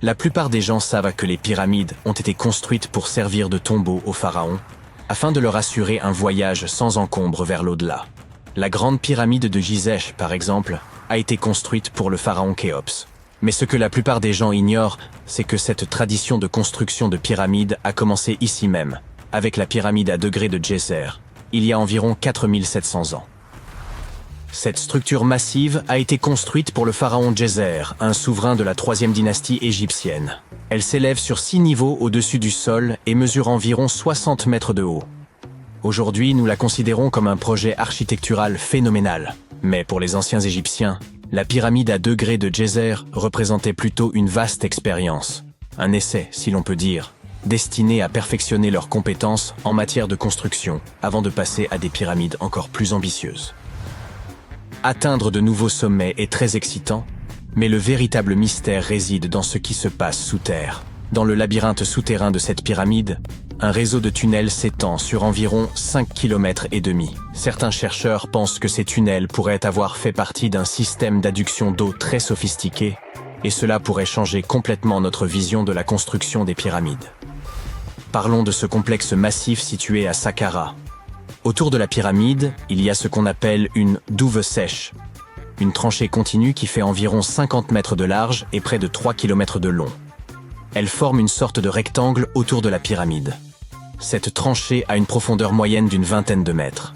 La plupart des gens savent que les pyramides ont été construites pour servir de tombeau aux pharaons, afin de leur assurer un voyage sans encombre vers l'au-delà. La grande pyramide de Gizeh, par exemple, a été construite pour le pharaon Khéops. Mais ce que la plupart des gens ignorent, c'est que cette tradition de construction de pyramides a commencé ici même, avec la pyramide à degrés de Djéser, il y a environ 4700 ans. Cette structure massive a été construite pour le pharaon Djéser, un souverain de la 3e dynastie égyptienne. Elle s'élève sur 6 niveaux au-dessus du sol et mesure environ 60 mètres de haut. Aujourd'hui, nous la considérons comme un projet architectural phénoménal. Mais pour les anciens Égyptiens, la pyramide à degrés de Djéser représentait plutôt une vaste expérience. Un essai, si l'on peut dire, destiné à perfectionner leurs compétences en matière de construction, avant de passer à des pyramides encore plus ambitieuses. Atteindre de nouveaux sommets est très excitant, mais le véritable mystère réside dans ce qui se passe sous terre. Dans le labyrinthe souterrain de cette pyramide, un réseau de tunnels s'étend sur environ 5,5 km. Certains chercheurs pensent que ces tunnels pourraient avoir fait partie d'un système d'adduction d'eau très sophistiqué, et cela pourrait changer complètement notre vision de la construction des pyramides. Parlons de ce complexe massif situé à Saqqara. Autour de la pyramide, il y a ce qu'on appelle une douve sèche, une tranchée continue qui fait environ 50 mètres de large et près de 3 km de long. Elle forme une sorte de rectangle autour de la pyramide. Cette tranchée a une profondeur moyenne d'une vingtaine de mètres.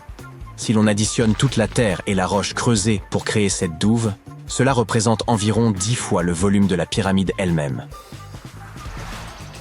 Si l'on additionne toute la terre et la roche creusée pour créer cette douve, cela représente environ 10 fois le volume de la pyramide elle-même.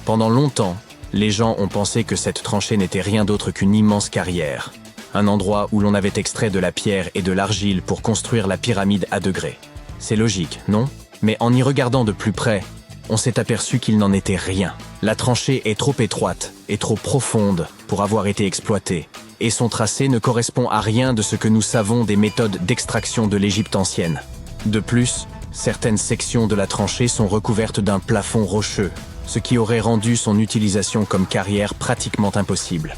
Pendant longtemps, les gens ont pensé que cette tranchée n'était rien d'autre qu'une immense carrière, un endroit où l'on avait extrait de la pierre et de l'argile pour construire la pyramide à degrés. C'est logique, non? Mais en y regardant de plus près, on s'est aperçu qu'il n'en était rien. La tranchée est trop étroite et trop profonde pour avoir été exploitée, et son tracé ne correspond à rien de ce que nous savons des méthodes d'extraction de l'Égypte ancienne. De plus, certaines sections de la tranchée sont recouvertes d'un plafond rocheux, ce qui aurait rendu son utilisation comme carrière pratiquement impossible.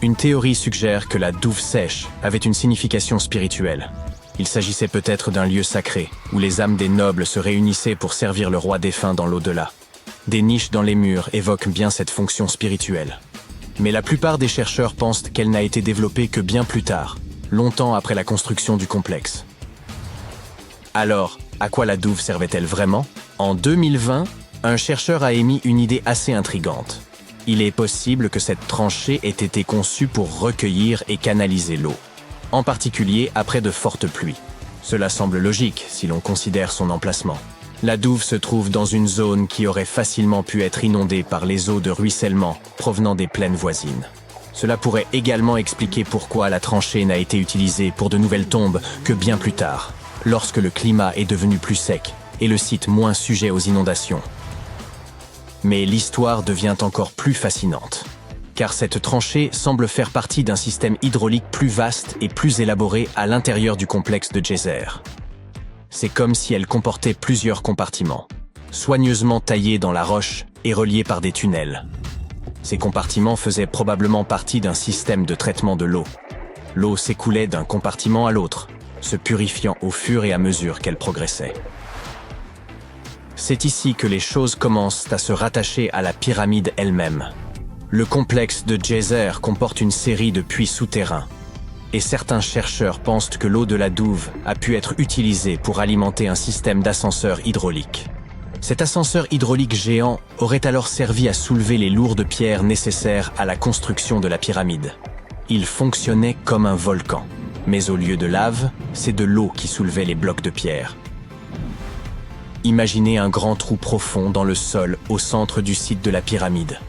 Une théorie suggère que la douve sèche avait une signification spirituelle. Il s'agissait peut-être d'un lieu sacré, où les âmes des nobles se réunissaient pour servir le roi défunt dans l'au-delà. Des niches dans les murs évoquent bien cette fonction spirituelle. Mais la plupart des chercheurs pensent qu'elle n'a été développée que bien plus tard, longtemps après la construction du complexe. Alors, à quoi la douve servait-elle vraiment? En 2020, un chercheur a émis une idée assez intrigante. Il est possible que cette tranchée ait été conçue pour recueillir et canaliser l'eau, en particulier après de fortes pluies. Cela semble logique si l'on considère son emplacement. La douve se trouve dans une zone qui aurait facilement pu être inondée par les eaux de ruissellement provenant des plaines voisines. Cela pourrait également expliquer pourquoi la tranchée n'a été utilisée pour de nouvelles tombes que bien plus tard, lorsque le climat est devenu plus sec et le site moins sujet aux inondations. Mais l'histoire devient encore plus fascinante, car cette tranchée semble faire partie d'un système hydraulique plus vaste et plus élaboré à l'intérieur du complexe de Djéser. C'est comme si elle comportait plusieurs compartiments, soigneusement taillés dans la roche et reliés par des tunnels. Ces compartiments faisaient probablement partie d'un système de traitement de l'eau. L'eau s'écoulait d'un compartiment à l'autre, se purifiant au fur et à mesure qu'elle progressait. C'est ici que les choses commencent à se rattacher à la pyramide elle-même. Le complexe de Djéser comporte une série de puits souterrains, et certains chercheurs pensent que l'eau de la douve a pu être utilisée pour alimenter un système d'ascenseur hydraulique. Cet ascenseur hydraulique géant aurait alors servi à soulever les lourdes pierres nécessaires à la construction de la pyramide. Il fonctionnait comme un volcan, mais au lieu de lave, c'est de l'eau qui soulevait les blocs de pierre. Imaginez un grand trou profond dans le sol au centre du site de la pyramide.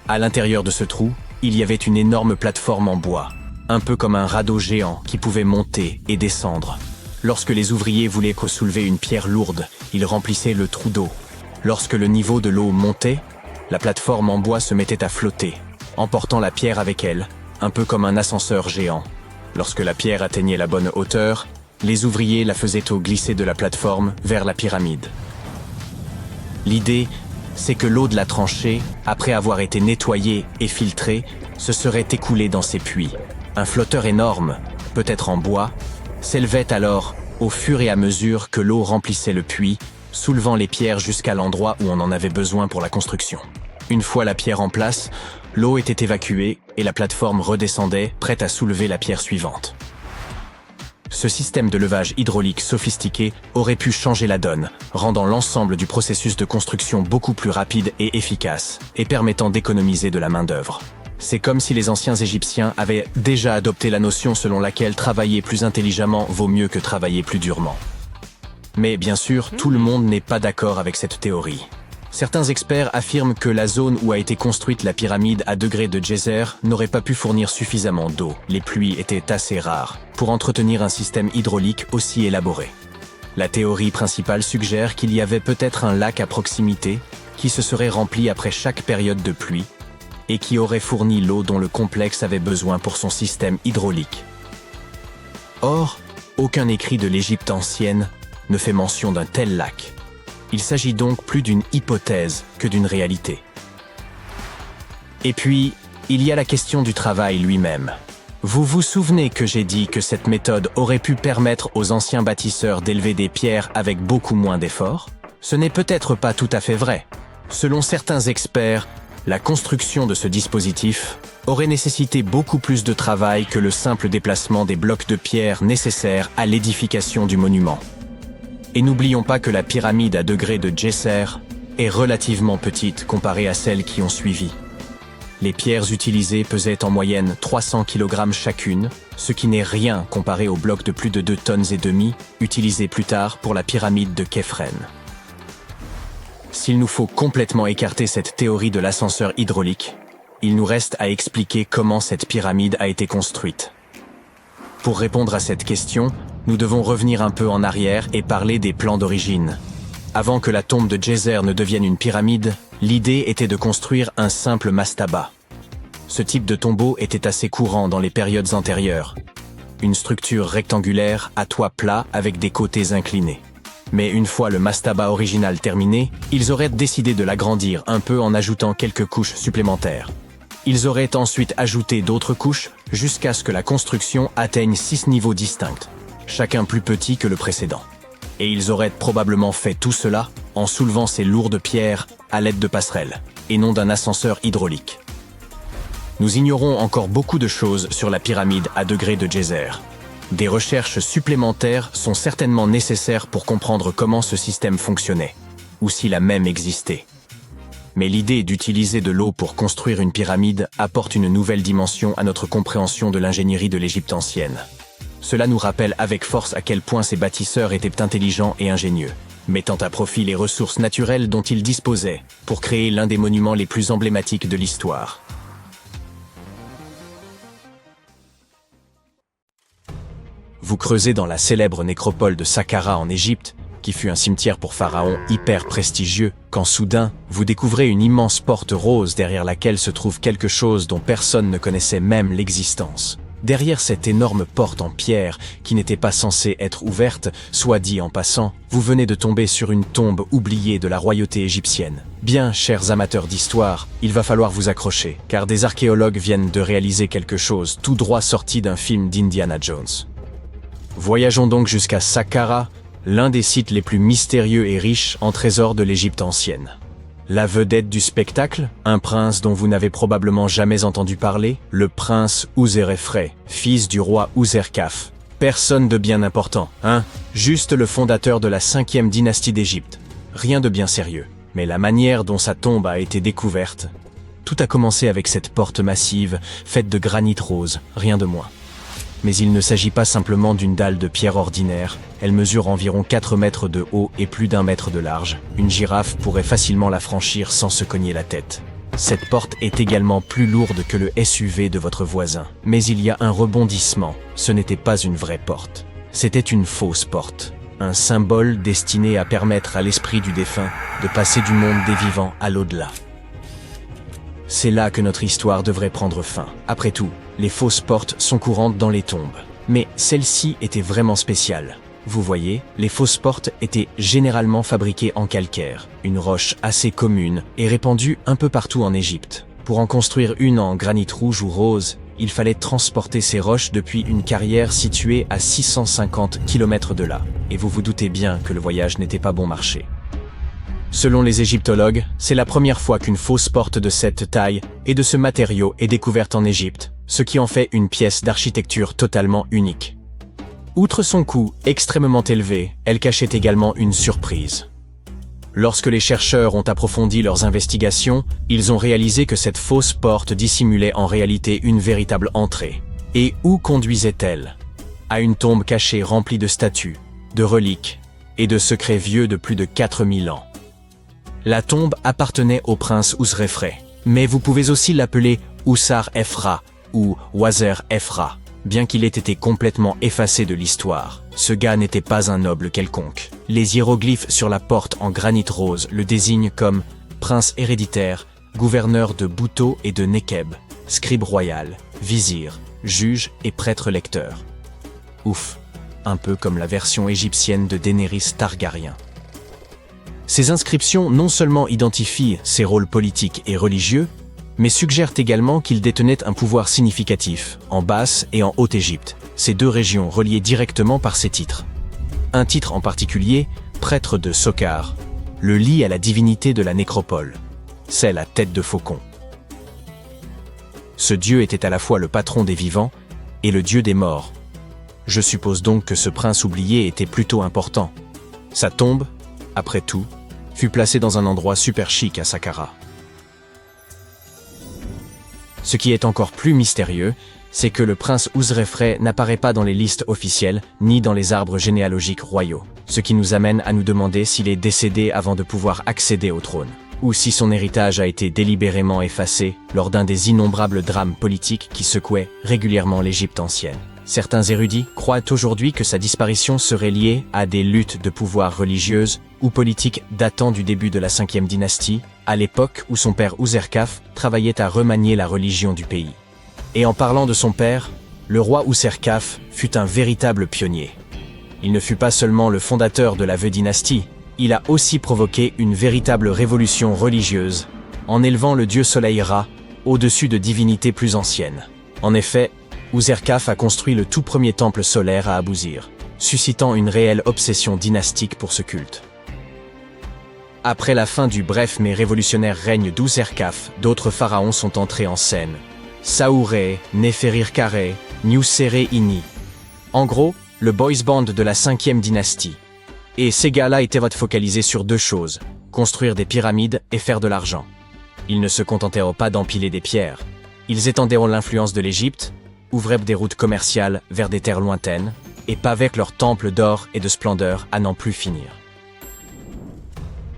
À l'intérieur de ce trou, il y avait une énorme plateforme en bois, un peu comme un radeau géant qui pouvait monter et descendre. Lorsque les ouvriers voulaient soulever une pierre lourde, ils remplissaient le trou d'eau. Lorsque le niveau de l'eau montait, la plateforme en bois se mettait à flotter, emportant la pierre avec elle, un peu comme un ascenseur géant. Lorsque la pierre atteignait la bonne hauteur, les ouvriers la faisaient glisser de la plateforme vers la pyramide. L'idée, c'est que l'eau de la tranchée, après avoir été nettoyée et filtrée, se serait écoulée dans ces puits. Un flotteur énorme, peut-être en bois, s'élevait alors au fur et à mesure que l'eau remplissait le puits soulevant les pierres jusqu'à l'endroit où on en avait besoin pour la construction. Une fois la pierre en place, l'eau était évacuée et la plateforme redescendait, prête à soulever la pierre suivante. Ce système de levage hydraulique sophistiqué aurait pu changer la donne, rendant l'ensemble du processus de construction beaucoup plus rapide et efficace, et permettant d'économiser de la main-d'œuvre. C'est comme si les anciens Égyptiens avaient déjà adopté la notion selon laquelle travailler plus intelligemment vaut mieux que travailler plus durement. Mais bien sûr, tout le monde n'est pas d'accord avec cette théorie. Certains experts affirment que la zone où a été construite la pyramide à degré de Djéser n'aurait pas pu fournir suffisamment d'eau. Les pluies étaient assez rares pour entretenir un système hydraulique aussi élaboré. La théorie principale suggère qu'il y avait peut-être un lac à proximité qui se serait rempli après chaque période de pluie et qui aurait fourni l'eau dont le complexe avait besoin pour son système hydraulique. Or, aucun écrit de l'Égypte ancienne ne fait mention d'un tel lac. Il s'agit donc plus d'une hypothèse que d'une réalité. Et puis, il y a la question du travail lui-même. Vous vous souvenez que j'ai dit que cette méthode aurait pu permettre aux anciens bâtisseurs d'élever des pierres avec beaucoup moins d'efforts? Ce n'est peut-être pas tout à fait vrai. Selon certains experts, la construction de ce dispositif aurait nécessité beaucoup plus de travail que le simple déplacement des blocs de pierre nécessaires à l'édification du monument. Et n'oublions pas que la pyramide à degré de Djéser est relativement petite comparée à celles qui ont suivi. Les pierres utilisées pesaient en moyenne 300 kg chacune, ce qui n'est rien comparé aux blocs de plus de 2,5 tonnes utilisés plus tard pour la pyramide de Khéphren. S'il nous faut complètement écarter cette théorie de l'ascenseur hydraulique, il nous reste à expliquer comment cette pyramide a été construite. Pour répondre à cette question, nous devons revenir un peu en arrière et parler des plans d'origine. Avant que la tombe de Djéser ne devienne une pyramide, l'idée était de construire un simple mastaba. Ce type de tombeau était assez courant dans les périodes antérieures. Une structure rectangulaire à toit plat avec des côtés inclinés. Mais une fois le mastaba original terminé, ils auraient décidé de l'agrandir un peu en ajoutant quelques couches supplémentaires. Ils auraient ensuite ajouté d'autres couches jusqu'à ce que la construction atteigne 6 niveaux distincts, chacun plus petit que le précédent. Et ils auraient probablement fait tout cela en soulevant ces lourdes pierres à l'aide de passerelles, et non d'un ascenseur hydraulique. Nous ignorons encore beaucoup de choses sur la pyramide à degré de Djéser. Des recherches supplémentaires sont certainement nécessaires pour comprendre comment ce système fonctionnait, ou s'il a même existé. Mais l'idée d'utiliser de l'eau pour construire une pyramide apporte une nouvelle dimension à notre compréhension de l'ingénierie de l'Égypte ancienne. Cela nous rappelle avec force à quel point ces bâtisseurs étaient intelligents et ingénieux, mettant à profit les ressources naturelles dont ils disposaient pour créer l'un des monuments les plus emblématiques de l'histoire. Vous creusez dans la célèbre nécropole de Saqqara en Égypte, qui fut un cimetière pour pharaons hyper prestigieux, quand soudain, vous découvrez une immense porte rose derrière laquelle se trouve quelque chose dont personne ne connaissait même l'existence. Derrière cette énorme porte en pierre, qui n'était pas censée être ouverte, soit dit en passant, vous venez de tomber sur une tombe oubliée de la royauté égyptienne. Bien, chers amateurs d'histoire, il va falloir vous accrocher, car des archéologues viennent de réaliser quelque chose tout droit sorti d'un film d'Indiana Jones. Voyageons donc jusqu'à Saqqara, l'un des sites les plus mystérieux et riches en trésors de l'Égypte ancienne. La vedette du spectacle, un prince dont vous n'avez probablement jamais entendu parler, le prince Ouserefrey, fils du roi Ouserkaf. Personne de bien important, hein? Juste le fondateur de la 5e dynastie d'Égypte. Rien de bien sérieux. Mais la manière dont sa tombe a été découverte, tout a commencé avec cette porte massive, faite de granit rose, rien de moins. Mais il ne s'agit pas simplement d'une dalle de pierre ordinaire, elle mesure environ 4 mètres de haut et plus d'1 mètre de large. Une girafe pourrait facilement la franchir sans se cogner la tête. Cette porte est également plus lourde que le SUV de votre voisin. Mais il y a un rebondissement, ce n'était pas une vraie porte. C'était une fausse porte. Un symbole destiné à permettre à l'esprit du défunt de passer du monde des vivants à l'au-delà. C'est là que notre histoire devrait prendre fin. Après tout, les fausses portes sont courantes dans les tombes. Mais celle-ci était vraiment spéciale. Vous voyez, les fausses portes étaient généralement fabriquées en calcaire, une roche assez commune et répandue un peu partout en Égypte. Pour en construire une en granit rouge ou rose, il fallait transporter ces roches depuis une carrière située à 650 km de là. Et vous vous doutez bien que le voyage n'était pas bon marché. Selon les égyptologues, c'est la première fois qu'une fausse porte de cette taille et de ce matériau est découverte en Égypte, ce qui en fait une pièce d'architecture totalement unique. Outre son coût extrêmement élevé, elle cachait également une surprise. Lorsque les chercheurs ont approfondi leurs investigations, ils ont réalisé que cette fausse porte dissimulait en réalité une véritable entrée. Et où conduisait-elle? À une tombe cachée remplie de statues, de reliques et de secrets vieux de plus de 4000 ans. La tombe appartenait au prince Ousrefré, mais vous pouvez aussi l'appeler Oussar Efra ou Wazer Efra. Bien qu'il ait été complètement effacé de l'histoire, ce gars n'était pas un noble quelconque. Les hiéroglyphes sur la porte en granit rose le désignent comme prince héréditaire, gouverneur de Bouto et de Nekeb, scribe royal, vizir, juge et prêtre lecteur. Ouf, un peu comme la version égyptienne de Daenerys Targaryen. Ces inscriptions non seulement identifient ses rôles politiques et religieux, mais suggèrent également qu'il détenait un pouvoir significatif en Basse et en Haute-Égypte, ces deux régions reliées directement par ses titres. Un titre en particulier, prêtre de Sokar, le lie à la divinité de la nécropole. C'est la tête de faucon. Ce dieu était à la fois le patron des vivants et le dieu des morts. Je suppose donc que ce prince oublié était plutôt important. Sa tombe, après tout, fut placée dans un endroit super chic à Saqqara. Ce qui est encore plus mystérieux, c'est que le prince Ousrefré n'apparaît pas dans les listes officielles ni dans les arbres généalogiques royaux, ce qui nous amène à nous demander s'il est décédé avant de pouvoir accéder au trône, ou si son héritage a été délibérément effacé lors d'un des innombrables drames politiques qui secouaient régulièrement l'Égypte ancienne. Certains érudits croient aujourd'hui que sa disparition serait liée à des luttes de pouvoir religieuses ou politiques datant du début de la 5e dynastie, à l'époque où son père Ouserkaf travaillait à remanier la religion du pays. Et en parlant de son père, le roi Ouserkaf fut un véritable pionnier. Il ne fut pas seulement le fondateur de la veuille dynastie, il a aussi provoqué une véritable révolution religieuse, en élevant le dieu soleil Ra au-dessus de divinités plus anciennes. En effet, Ouserkaf a construit le tout premier temple solaire à Abouzir, suscitant une réelle obsession dynastique pour ce culte. Après la fin du bref mais révolutionnaire règne d'Ouserkaf, d'autres pharaons sont entrés en scène. Saouré, Néferirkare, Niuserre-Ini. En gros, le boys band de la 5e dynastie. Et ces gars-là étaient focalisés sur deux choses, construire des pyramides et faire de l'argent. Ils ne se contentèrent pas d'empiler des pierres. Ils étendèrent l'influence de l'Égypte, ouvraient des routes commerciales vers des terres lointaines, et pavaient leurs temples d'or et de splendeur à n'en plus finir.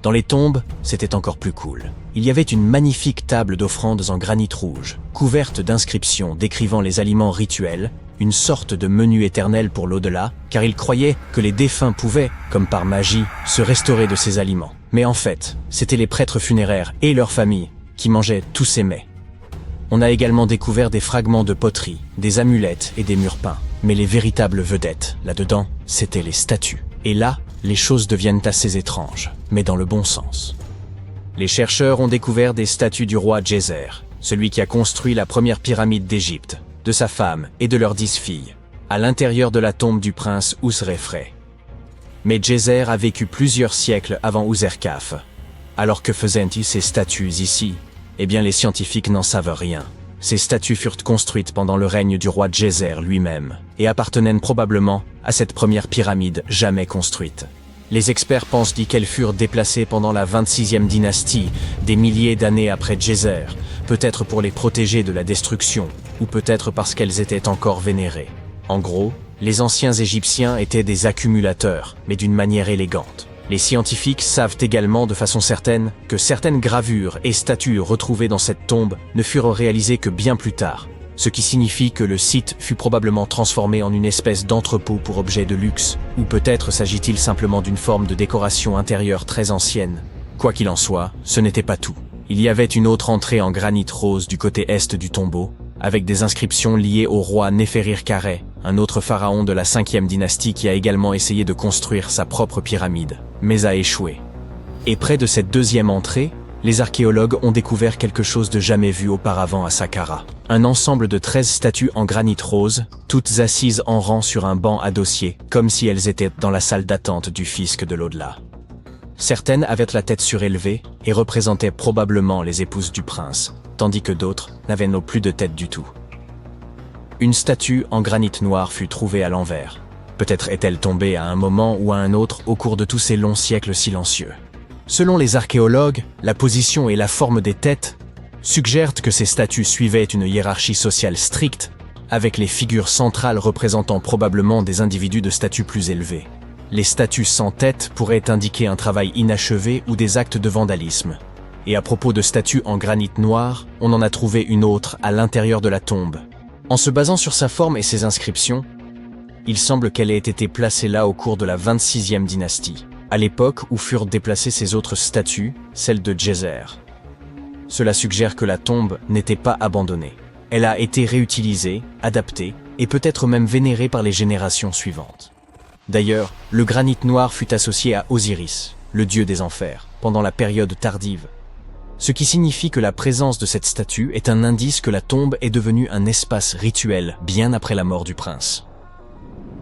Dans les tombes, c'était encore plus cool. Il y avait une magnifique table d'offrandes en granit rouge, couverte d'inscriptions décrivant les aliments rituels, une sorte de menu éternel pour l'au-delà, car ils croyaient que les défunts pouvaient, comme par magie, se restaurer de ces aliments. Mais en fait, c'étaient les prêtres funéraires et leurs familles qui mangeaient tous ces mets. On a également découvert des fragments de poterie, des amulettes et des murs peints. Mais les véritables vedettes, là-dedans, c'étaient les statues. Et là, les choses deviennent assez étranges, mais dans le bon sens. Les chercheurs ont découvert des statues du roi Djeser, celui qui a construit la première pyramide d'Égypte, de sa femme et de leurs 10 filles, à l'intérieur de la tombe du prince Ousrefré. Mais Djeser a vécu plusieurs siècles avant Ouserkaf. Alors que faisaient-ils ces statues ici? Eh bien les scientifiques n'en savent rien. Ces statues furent construites pendant le règne du roi Djeser lui-même, et appartenaient probablement à cette première pyramide jamais construite. Les experts pensent qu'elles furent déplacées pendant la 26e dynastie, des milliers d'années après Djeser, peut-être pour les protéger de la destruction, ou peut-être parce qu'elles étaient encore vénérées. En gros, les anciens Égyptiens étaient des accumulateurs, mais d'une manière élégante. Les scientifiques savent également de façon certaine que certaines gravures et statues retrouvées dans cette tombe ne furent réalisées que bien plus tard, ce qui signifie que le site fut probablement transformé en une espèce d'entrepôt pour objets de luxe, ou peut-être s'agit-il simplement d'une forme de décoration intérieure très ancienne. Quoi qu'il en soit, ce n'était pas tout. Il y avait une autre entrée en granit rose du côté est du tombeau, avec des inscriptions liées au roi Néferirkare, un autre pharaon de la 5e dynastie qui a également essayé de construire sa propre pyramide, mais a échoué. Et près de cette deuxième entrée, les archéologues ont découvert quelque chose de jamais vu auparavant à Saqqara. Un ensemble de 13 statues en granit rose, toutes assises en rang sur un banc à dossier, comme si elles étaient dans la salle d'attente du fisc de l'au-delà. Certaines avaient la tête surélevée et représentaient probablement les épouses du prince, tandis que d'autres n'avaient non plus de tête du tout. Une statue en granit noir fut trouvée à l'envers. Peut-être est-elle tombée à un moment ou à un autre au cours de tous ces longs siècles silencieux. Selon les archéologues, la position et la forme des têtes suggèrent que ces statues suivaient une hiérarchie sociale stricte, avec les figures centrales représentant probablement des individus de statut plus élevé. Les statues sans tête pourraient indiquer un travail inachevé ou des actes de vandalisme. Et à propos de statues en granit noir, on en a trouvé une autre à l'intérieur de la tombe. En se basant sur sa forme et ses inscriptions, il semble qu'elle ait été placée là au cours de la 26e dynastie, à l'époque où furent déplacées ses autres statues, celle de Djeser. Cela suggère que la tombe n'était pas abandonnée. Elle a été réutilisée, adaptée et peut-être même vénérée par les générations suivantes. D'ailleurs, le granit noir fut associé à Osiris, le dieu des enfers, pendant la période tardive. Ce qui signifie que la présence de cette statue est un indice que la tombe est devenue un espace rituel bien après la mort du prince.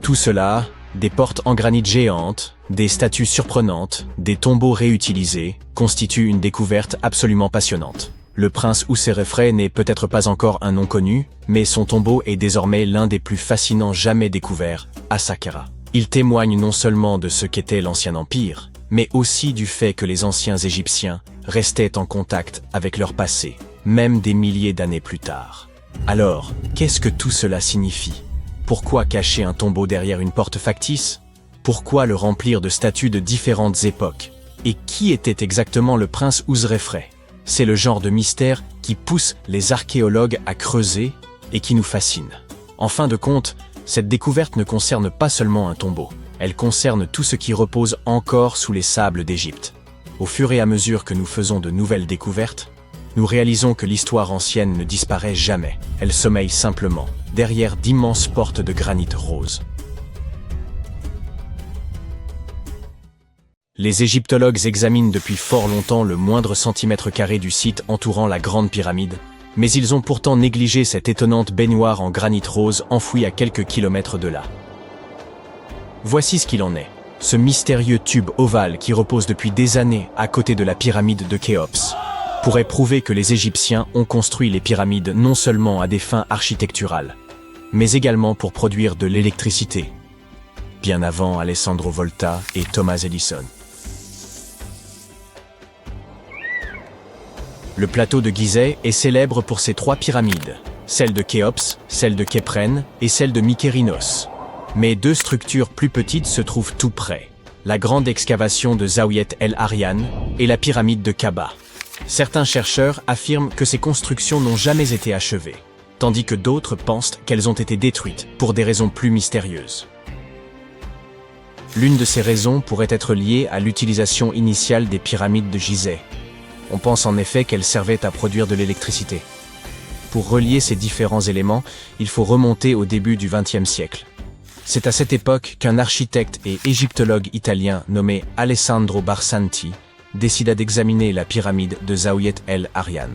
Tout cela, des portes en granit géantes, des statues surprenantes, des tombeaux réutilisés, constitue une découverte absolument passionnante. Le prince Ouserefre n'est peut-être pas encore un nom connu, mais son tombeau est désormais l'un des plus fascinants jamais découverts à Saqqara. Il témoigne non seulement de ce qu'était l'ancien empire, mais aussi du fait que les anciens Égyptiens restaient en contact avec leur passé, même des milliers d'années plus tard. Alors, qu'est-ce que tout cela signifie? Pourquoi cacher un tombeau derrière une porte factice? Pourquoi le remplir de statues de différentes époques? Et qui était exactement le prince Ouserefre? C'est le genre de mystère qui pousse les archéologues à creuser et qui nous fascine. En fin de compte, cette découverte ne concerne pas seulement un tombeau, elle concerne tout ce qui repose encore sous les sables d'Égypte. Au fur et à mesure que nous faisons de nouvelles découvertes, nous réalisons que l'histoire ancienne ne disparaît jamais, elle sommeille simplement, derrière d'immenses portes de granit rose. Les égyptologues examinent depuis fort longtemps le moindre centimètre carré du site entourant la Grande Pyramide, mais ils ont pourtant négligé cette étonnante baignoire en granit rose enfouie à quelques kilomètres de là. Voici ce qu'il en est. Ce mystérieux tube ovale qui repose depuis des années à côté de la pyramide de Khéops pourrait prouver que les Égyptiens ont construit les pyramides non seulement à des fins architecturales, mais également pour produire de l'électricité, bien avant Alessandro Volta et Thomas Edison. Le plateau de Gizeh est célèbre pour ses 3 pyramides, celle de Khéops, celle de Képhren et celle de Mykérinos. Mais 2 structures plus petites se trouvent tout près, la grande excavation de Zaouiet El Arian et la pyramide de Kaba. Certains chercheurs affirment que ces constructions n'ont jamais été achevées, tandis que d'autres pensent qu'elles ont été détruites pour des raisons plus mystérieuses. L'une de ces raisons pourrait être liée à l'utilisation initiale des pyramides de Gizeh. On pense en effet qu'elles servaient à produire de l'électricité. Pour relier ces différents éléments, il faut remonter au début du XXe siècle. C'est à cette époque qu'un architecte et égyptologue italien nommé Alessandro Barsanti décida d'examiner la pyramide de Zaouiet El Arian.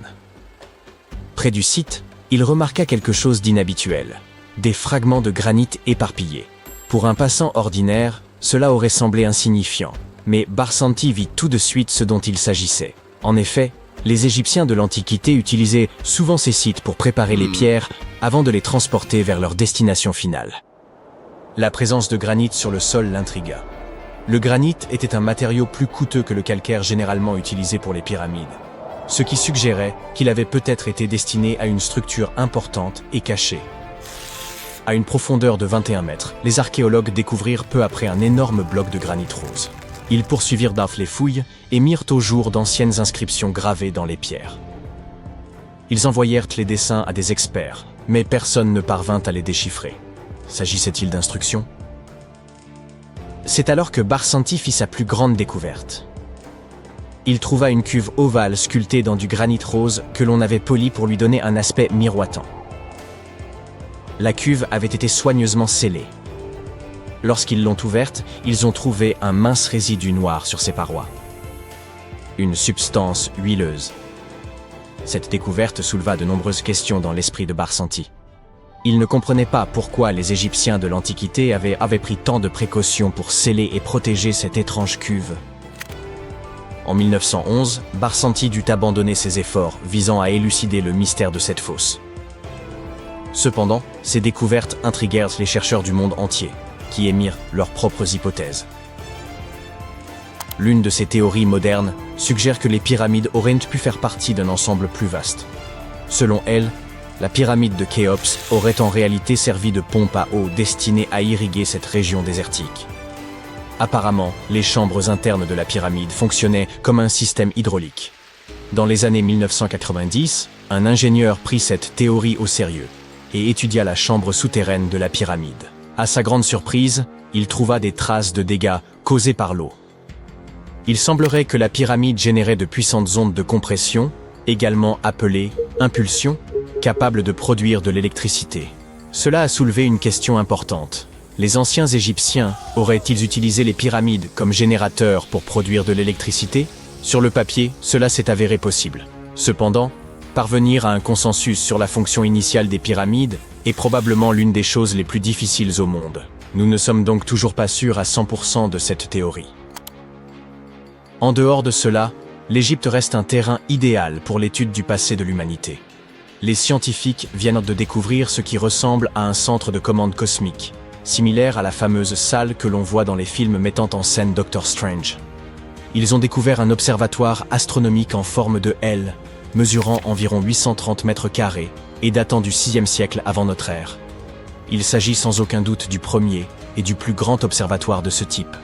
Près du site, il remarqua quelque chose d'inhabituel, des fragments de granit éparpillés. Pour un passant ordinaire, cela aurait semblé insignifiant, mais Barsanti vit tout de suite ce dont il s'agissait. En effet, les Égyptiens de l'Antiquité utilisaient souvent ces sites pour préparer les pierres avant de les transporter vers leur destination finale. La présence de granit sur le sol l'intrigua. Le granit était un matériau plus coûteux que le calcaire généralement utilisé pour les pyramides, ce qui suggérait qu'il avait peut-être été destiné à une structure importante et cachée. À une profondeur de 21 mètres, les archéologues découvrirent peu après un énorme bloc de granit rose. Ils poursuivirent les fouilles et mirent au jour d'anciennes inscriptions gravées dans les pierres. Ils envoyèrent les dessins à des experts, mais personne ne parvint à les déchiffrer. S'agissait-il d'instructions? C'est alors que Barsanti fit sa plus grande découverte. Il trouva une cuve ovale sculptée dans du granit rose que l'on avait poli pour lui donner un aspect miroitant. La cuve avait été soigneusement scellée. Lorsqu'ils l'ont ouverte, ils ont trouvé un mince résidu noir sur ses parois. Une substance huileuse. Cette découverte souleva de nombreuses questions dans l'esprit de Barsanti. Il ne comprenait pas pourquoi les Égyptiens de l'Antiquité avaient pris tant de précautions pour sceller et protéger cette étrange cuve. En 1911, Barsanti dut abandonner ses efforts visant à élucider le mystère de cette fosse. Cependant, ces découvertes intriguèrent les chercheurs du monde entier, qui émirent leurs propres hypothèses. L'une de ces théories modernes suggère que les pyramides auraient pu faire partie d'un ensemble plus vaste. Selon elle, la pyramide de Khéops aurait en réalité servi de pompe à eau destinée à irriguer cette région désertique. Apparemment, les chambres internes de la pyramide fonctionnaient comme un système hydraulique. Dans les années 1990, un ingénieur prit cette théorie au sérieux et étudia la chambre souterraine de la pyramide. À sa grande surprise, il trouva des traces de dégâts causés par l'eau. Il semblerait que la pyramide générait de puissantes ondes de compression, également appelées impulsions, capables de produire de l'électricité. Cela a soulevé une question importante. Les anciens Égyptiens auraient-ils utilisé les pyramides comme générateurs pour produire de l'électricité? Sur le papier, cela s'est avéré possible. Cependant, parvenir à un consensus sur la fonction initiale des pyramides est probablement l'une des choses les plus difficiles au monde. Nous ne sommes donc toujours pas sûrs à 100% de cette théorie. En dehors de cela, l'Égypte reste un terrain idéal pour l'étude du passé de l'humanité. Les scientifiques viennent de découvrir ce qui ressemble à un centre de commande cosmique, similaire à la fameuse salle que l'on voit dans les films mettant en scène Doctor Strange. Ils ont découvert un observatoire astronomique en forme de L, mesurant environ 830 mètres carrés et datant du 6e siècle avant notre ère. Il s'agit sans aucun doute du premier et du plus grand observatoire de ce type.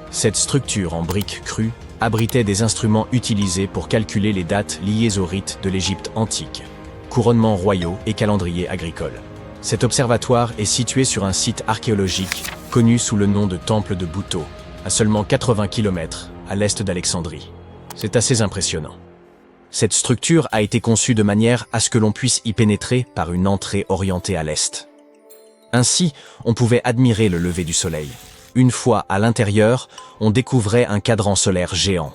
Cette structure en briques crues abritait des instruments utilisés pour calculer les dates liées aux rites de l'Égypte antique, couronnements royaux et calendrier agricole. Cet observatoire est situé sur un site archéologique connu sous le nom de Temple de Bouto, à seulement 80 km à l'est d'Alexandrie. C'est assez impressionnant. Cette structure a été conçue de manière à ce que l'on puisse y pénétrer par une entrée orientée à l'est. Ainsi, on pouvait admirer le lever du soleil. Une fois à l'intérieur, on découvrait un cadran solaire géant,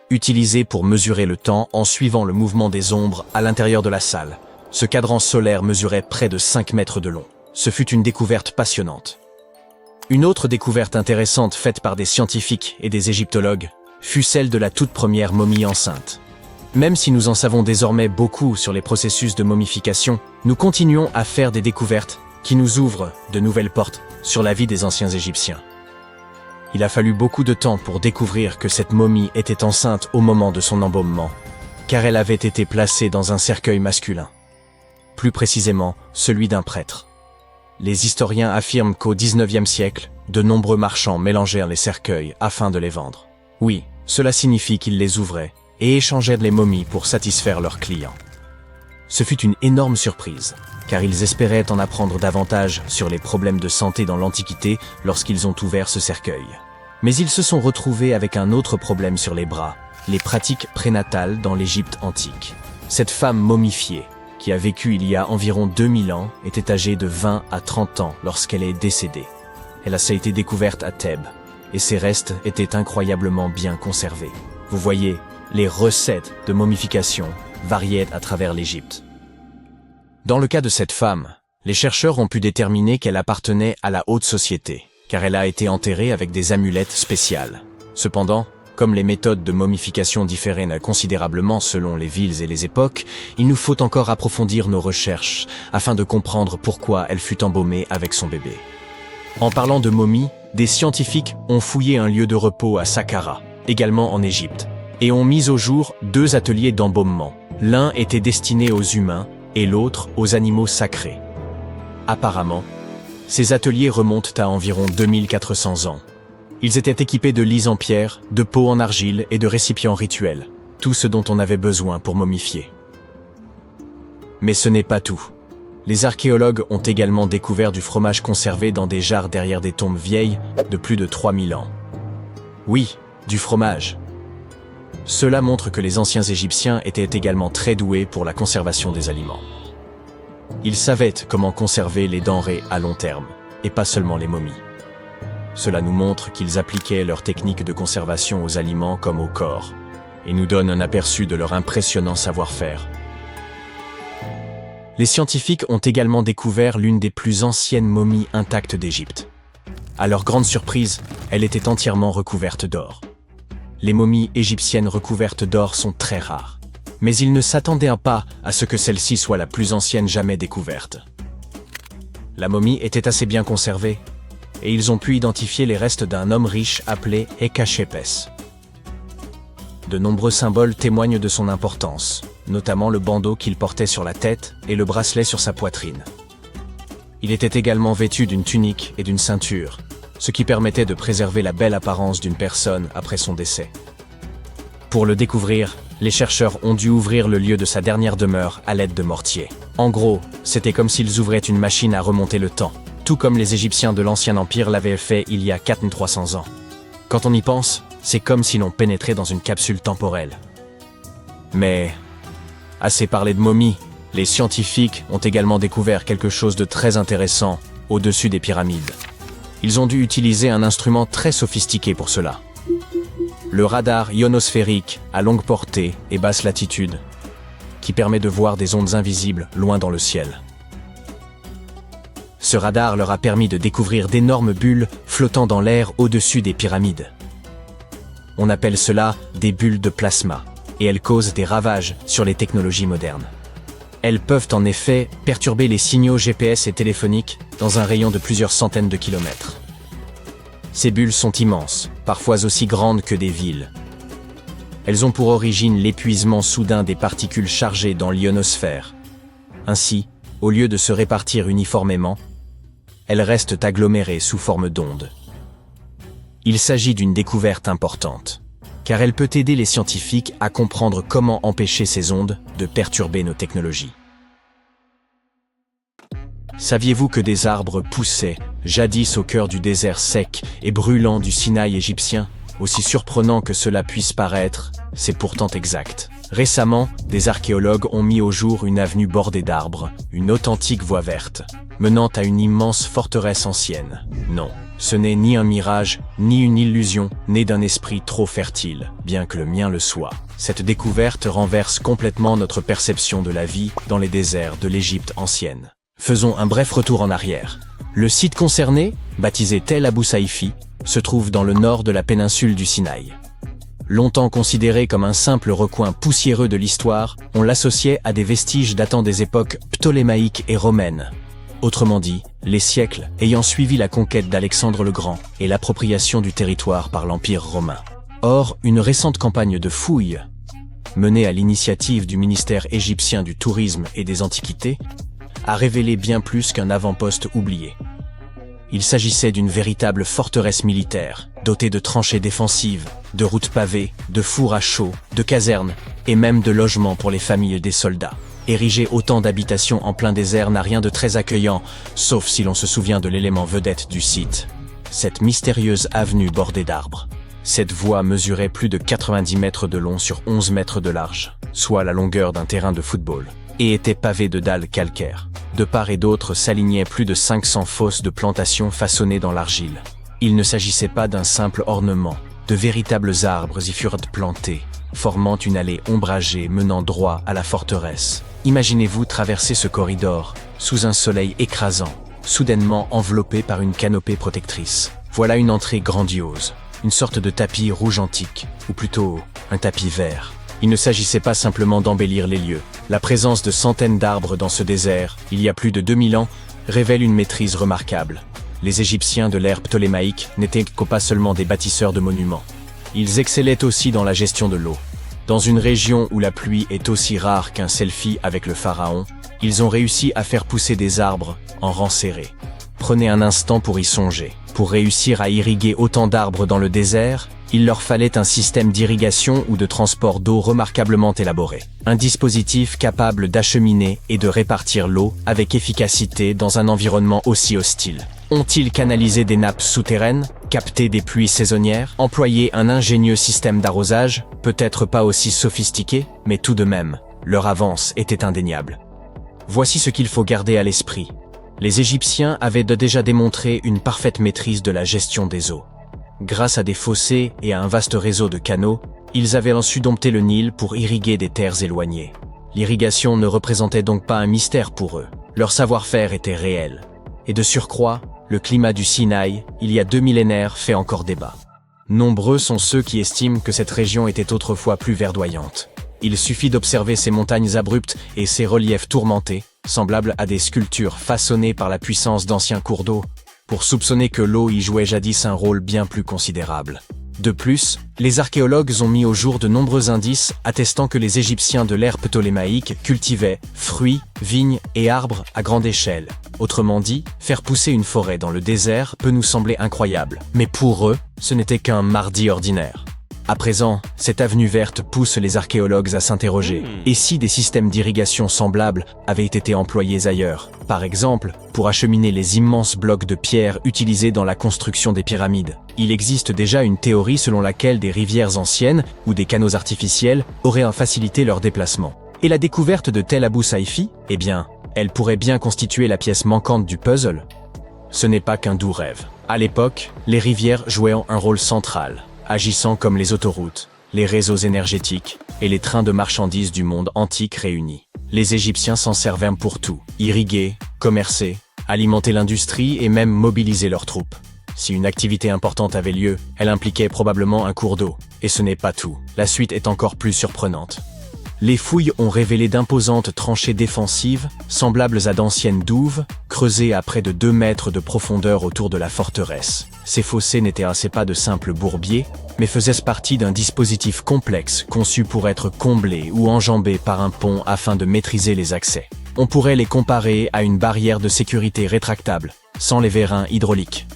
utilisé pour mesurer le temps en suivant le mouvement des ombres à l'intérieur de la salle. Ce cadran solaire mesurait près de 5 mètres de long. Ce fut une découverte passionnante. Une autre découverte intéressante faite par des scientifiques et des égyptologues fut celle de la toute première momie enceinte. Même si nous en savons désormais beaucoup sur les processus de momification, nous continuons à faire des découvertes qui nous ouvrent de nouvelles portes sur la vie des anciens Égyptiens. Il a fallu beaucoup de temps pour découvrir que cette momie était enceinte au moment de son embaumement, car elle avait été placée dans un cercueil masculin. Plus précisément, celui d'un prêtre. Les historiens affirment qu'au XIXe siècle, de nombreux marchands mélangèrent les cercueils afin de les vendre. Oui, cela signifie qu'ils les ouvraient et échangèrent les momies pour satisfaire leurs clients. Ce fut une énorme surprise, car ils espéraient en apprendre davantage sur les problèmes de santé dans l'Antiquité lorsqu'ils ont ouvert ce cercueil. Mais ils se sont retrouvés avec un autre problème sur les bras, les pratiques prénatales dans l'Égypte antique. Cette femme momifiée, qui a vécu il y a environ 2000 ans, était âgée de 20 à 30 ans lorsqu'elle est décédée. Elle a été découverte à Thèbes, et ses restes étaient incroyablement bien conservés. Vous voyez, les recettes de momification variaient à travers l'Égypte. Dans le cas de cette femme, les chercheurs ont pu déterminer qu'elle appartenait à la haute société, car elle a été enterrée avec des amulettes spéciales. Cependant, comme les méthodes de momification différaient considérablement selon les villes et les époques, il nous faut encore approfondir nos recherches afin de comprendre pourquoi elle fut embaumée avec son bébé. En parlant de momies, des scientifiques ont fouillé un lieu de repos à Saqqara, également en Égypte, et ont mis au jour 2 ateliers d'embaumement. L'un était destiné aux humains et l'autre aux animaux sacrés. Apparemment, ces ateliers remontent à environ 2400 ans. Ils étaient équipés de lits en pierre, de pots en argile et de récipients rituels, tout ce dont on avait besoin pour momifier. Mais ce n'est pas tout. Les archéologues ont également découvert du fromage conservé dans des jarres derrière des tombes vieilles de plus de 3000 ans. Oui, du fromage. Cela montre que les anciens Égyptiens étaient également très doués pour la conservation des aliments. Ils savaient comment conserver les denrées à long terme, et pas seulement les momies. Cela nous montre qu'ils appliquaient leurs techniques de conservation aux aliments comme au corps, et nous donne un aperçu de leur impressionnant savoir-faire. Les scientifiques ont également découvert l'une des plus anciennes momies intactes d'Égypte. À leur grande surprise, elle était entièrement recouverte d'or. les momies égyptiennes recouvertes d'or sont très rares. Mais ils ne s'attendaient pas à ce que celle-ci soit la plus ancienne jamais découverte. La momie était assez bien conservée, et ils ont pu identifier les restes d'un homme riche appelé Ekachepes. De nombreux symboles témoignent de son importance, notamment le bandeau qu'il portait sur la tête et le bracelet sur sa poitrine. Il était également vêtu d'une tunique et d'une ceinture, ce qui permettait de préserver la belle apparence d'une personne après son décès. Pour le découvrir, les chercheurs ont dû ouvrir le lieu de sa dernière demeure à l'aide de mortiers. En gros, c'était comme s'ils ouvraient une machine à remonter le temps, tout comme les Égyptiens de l'Ancien Empire l'avaient fait il y a 4300 ans. Quand on y pense, c'est comme si l'on pénétrait dans une capsule temporelle. Mais, assez parlé de momies, les scientifiques ont également découvert quelque chose de très intéressant au-dessus des pyramides. Ils ont dû utiliser un instrument très sophistiqué pour cela. Le radar ionosphérique à longue portée et basse latitude, qui permet de voir des ondes invisibles loin dans le ciel. Ce radar leur a permis de découvrir d'énormes bulles flottant dans l'air au-dessus des pyramides. On appelle cela des bulles de plasma, et elles causent des ravages sur les technologies modernes. Elles peuvent en effet perturber les signaux GPS et téléphoniques dans un rayon de plusieurs centaines de kilomètres. Ces bulles sont immenses, parfois aussi grandes que des villes. Elles ont pour origine l'épuisement soudain des particules chargées dans l'ionosphère. Ainsi, au lieu de se répartir uniformément, elles restent agglomérées sous forme d'ondes. Il s'agit d'une découverte importante, car elle peut aider les scientifiques à comprendre comment empêcher ces ondes de perturber nos technologies. Saviez-vous que des arbres poussaient jadis au cœur du désert sec et brûlant du Sinaï égyptien? Aussi surprenant que cela puisse paraître, c'est pourtant exact. Récemment, des archéologues ont mis au jour une avenue bordée d'arbres, une authentique voie verte, menant à une immense forteresse ancienne. Non, ce n'est ni un mirage, ni une illusion, née d'un esprit trop fertile, bien que le mien le soit. Cette découverte renverse complètement notre perception de la vie dans les déserts de l'Égypte ancienne. Faisons un bref retour en arrière. Le site concerné, baptisé Tel Abou Saifi, se trouve dans le nord de la péninsule du Sinaï. Longtemps considéré comme un simple recoin poussiéreux de l'histoire, on l'associait à des vestiges datant des époques ptolémaïques et romaines. Autrement dit, les siècles ayant suivi la conquête d'Alexandre le Grand et l'appropriation du territoire par l'Empire romain. Or, une récente campagne de fouilles, menée à l'initiative du ministère égyptien du Tourisme et des Antiquités, a révélé bien plus qu'un avant-poste oublié. Il s'agissait d'une véritable forteresse militaire, dotée de tranchées défensives, de routes pavées, de fours à chaux, de casernes, et même de logements pour les familles des soldats. Ériger autant d'habitations en plein désert n'a rien de très accueillant, sauf si l'on se souvient de l'élément vedette du site. Cette mystérieuse avenue bordée d'arbres. Cette voie mesurait plus de 90 mètres de long sur 11 mètres de large, soit la longueur d'un terrain de football, et était pavée de dalles calcaires. De part et d'autre s'alignaient plus de 500 fosses de plantations façonnées dans l'argile. Il ne s'agissait pas d'un simple ornement. De véritables arbres y furent plantés, formant une allée ombragée menant droit à la forteresse. Imaginez-vous traverser ce corridor, sous un soleil écrasant, soudainement enveloppé par une canopée protectrice. Voilà une entrée grandiose, une sorte de tapis rouge antique, ou plutôt un tapis vert. Il ne s'agissait pas simplement d'embellir les lieux. La présence de centaines d'arbres dans ce désert, il y a plus de 2000 ans, révèle une maîtrise remarquable. Les Égyptiens de l'ère ptolémaïque n'étaient pas seulement des bâtisseurs de monuments. Ils excellaient aussi dans la gestion de l'eau. Dans une région où la pluie est aussi rare qu'un selfie avec le pharaon, ils ont réussi à faire pousser des arbres en rang serré. Prenez un instant pour y songer. Pour réussir à irriguer autant d'arbres dans le désert, il leur fallait un système d'irrigation ou de transport d'eau remarquablement élaboré. Un dispositif capable d'acheminer et de répartir l'eau avec efficacité dans un environnement aussi hostile. Ont-ils canalisé des nappes souterraines, capté des pluies saisonnières, employé un ingénieux système d'arrosage, peut-être pas aussi sophistiqué, mais tout de même, leur avance était indéniable. Voici ce qu'il faut garder à l'esprit. Les Égyptiens avaient déjà démontré une parfaite maîtrise de la gestion des eaux. Grâce à des fossés et à un vaste réseau de canaux, ils avaient su dompter le Nil pour irriguer des terres éloignées. L'irrigation ne représentait donc pas un mystère pour eux. Leur savoir-faire était réel. Et de surcroît, le climat du Sinaï, il y a 2 millénaires, fait encore débat. Nombreux sont ceux qui estiment que cette région était autrefois plus verdoyante. Il suffit d'observer ces montagnes abruptes et ces reliefs tourmentés, semblables à des sculptures façonnées par la puissance d'anciens cours d'eau, pour soupçonner que l'eau y jouait jadis un rôle bien plus considérable. De plus, les archéologues ont mis au jour de nombreux indices attestant que les Égyptiens de l'ère ptolémaïque cultivaient fruits, vignes et arbres à grande échelle. Autrement dit, faire pousser une forêt dans le désert peut nous sembler incroyable, mais pour eux, ce n'était qu'un mardi ordinaire. À présent, cette avenue verte pousse les archéologues à s'interroger. Et si des systèmes d'irrigation semblables avaient été employés ailleurs? Par exemple, pour acheminer les immenses blocs de pierre utilisés dans la construction des pyramides. Il existe déjà une théorie selon laquelle des rivières anciennes ou des canaux artificiels auraient facilité leur déplacement. Et la découverte de Tel Abou Saifi, eh bien, elle pourrait bien constituer la pièce manquante du puzzle. Ce n'est pas qu'un doux rêve. À l'époque, les rivières jouaient un rôle central, agissant comme les autoroutes, les réseaux énergétiques et les trains de marchandises du monde antique réunis. Les Égyptiens s'en servaient pour tout, irriguer, commercer, alimenter l'industrie et même mobiliser leurs troupes. Si une activité importante avait lieu, elle impliquait probablement un cours d'eau. Et ce n'est pas tout, la suite est encore plus surprenante. Les fouilles ont révélé d'imposantes tranchées défensives, semblables à d'anciennes douves, creusées à près de 2 mètres de profondeur autour de la forteresse. Ces fossés n'étaient pas de simples bourbiers, mais faisaient partie d'un dispositif complexe conçu pour être comblé ou enjambé par un pont afin de maîtriser les accès. On pourrait les comparer à une barrière de sécurité rétractable, sans les vérins hydrauliques.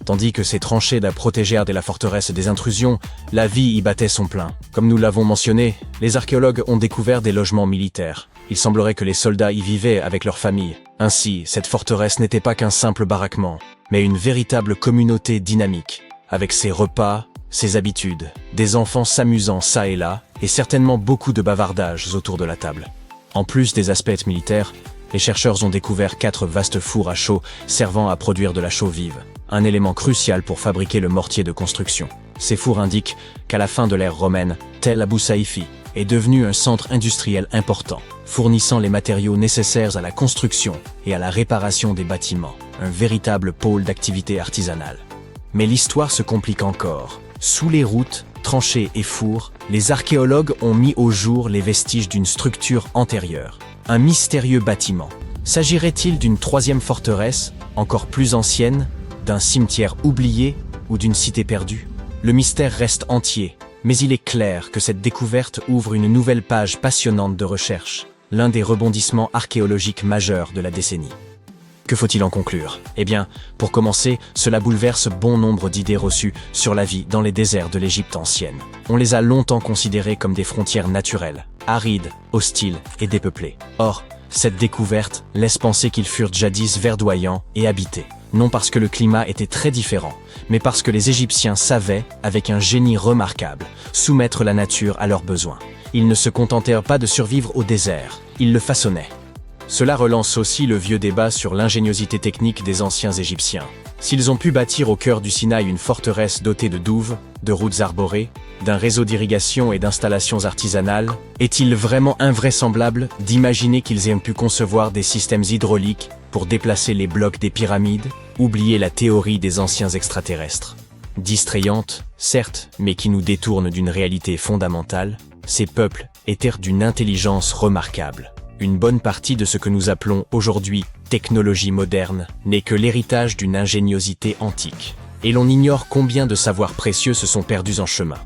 Tandis que ces tranchées protégèrent de la forteresse des intrusions, la vie y battait son plein. Comme nous l'avons mentionné, les archéologues ont découvert des logements militaires. Il semblerait que les soldats y vivaient avec leurs familles. Ainsi, cette forteresse n'était pas qu'un simple baraquement, mais une véritable communauté dynamique, avec ses repas, ses habitudes, des enfants s'amusant ça et là, et certainement beaucoup de bavardages autour de la table. En plus des aspects militaires, les chercheurs ont découvert 4 vastes fours à chaux servant à produire de la chaux vive, un élément crucial pour fabriquer le mortier de construction. Ces fours indiquent qu'à la fin de l'ère romaine, Tel Abou Saifi est devenu un centre industriel important, fournissant les matériaux nécessaires à la construction et à la réparation des bâtiments, un véritable pôle d'activité artisanale. Mais l'histoire se complique encore. Sous les routes, tranchées et fours, les archéologues ont mis au jour les vestiges d'une structure antérieure, un mystérieux bâtiment. S'agirait-il d'une 3e forteresse, encore plus ancienne, d'un cimetière oublié ou d'une cité perdue? Le mystère reste entier, mais il est clair que cette découverte ouvre une nouvelle page passionnante de recherche, l'un des rebondissements archéologiques majeurs de la décennie. Que faut-il en conclure? Eh bien, pour commencer, cela bouleverse bon nombre d'idées reçues sur la vie dans les déserts de l'Égypte ancienne. On les a longtemps considérés comme des frontières naturelles, arides, hostiles et dépeuplées. Or, cette découverte laisse penser qu'ils furent jadis verdoyants et habités. Non parce que le climat était très différent, mais parce que les Égyptiens savaient, avec un génie remarquable, soumettre la nature à leurs besoins. Ils ne se contentèrent pas de survivre au désert, ils le façonnaient. Cela relance aussi le vieux débat sur l'ingéniosité technique des anciens Égyptiens. S'ils ont pu bâtir au cœur du Sinaï une forteresse dotée de douves, de routes arborées, d'un réseau d'irrigation et d'installations artisanales, est-il vraiment invraisemblable d'imaginer qu'ils aient pu concevoir des systèmes hydrauliques pour déplacer les blocs des pyramides? Oublier la théorie des anciens extraterrestres. Distrayante, certes, mais qui nous détourne d'une réalité fondamentale, ces peuples étaient d'une intelligence remarquable. Une bonne partie de ce que nous appelons aujourd'hui technologie moderne n'est que l'héritage d'une ingéniosité antique. Et l'on ignore combien de savoirs précieux se sont perdus en chemin.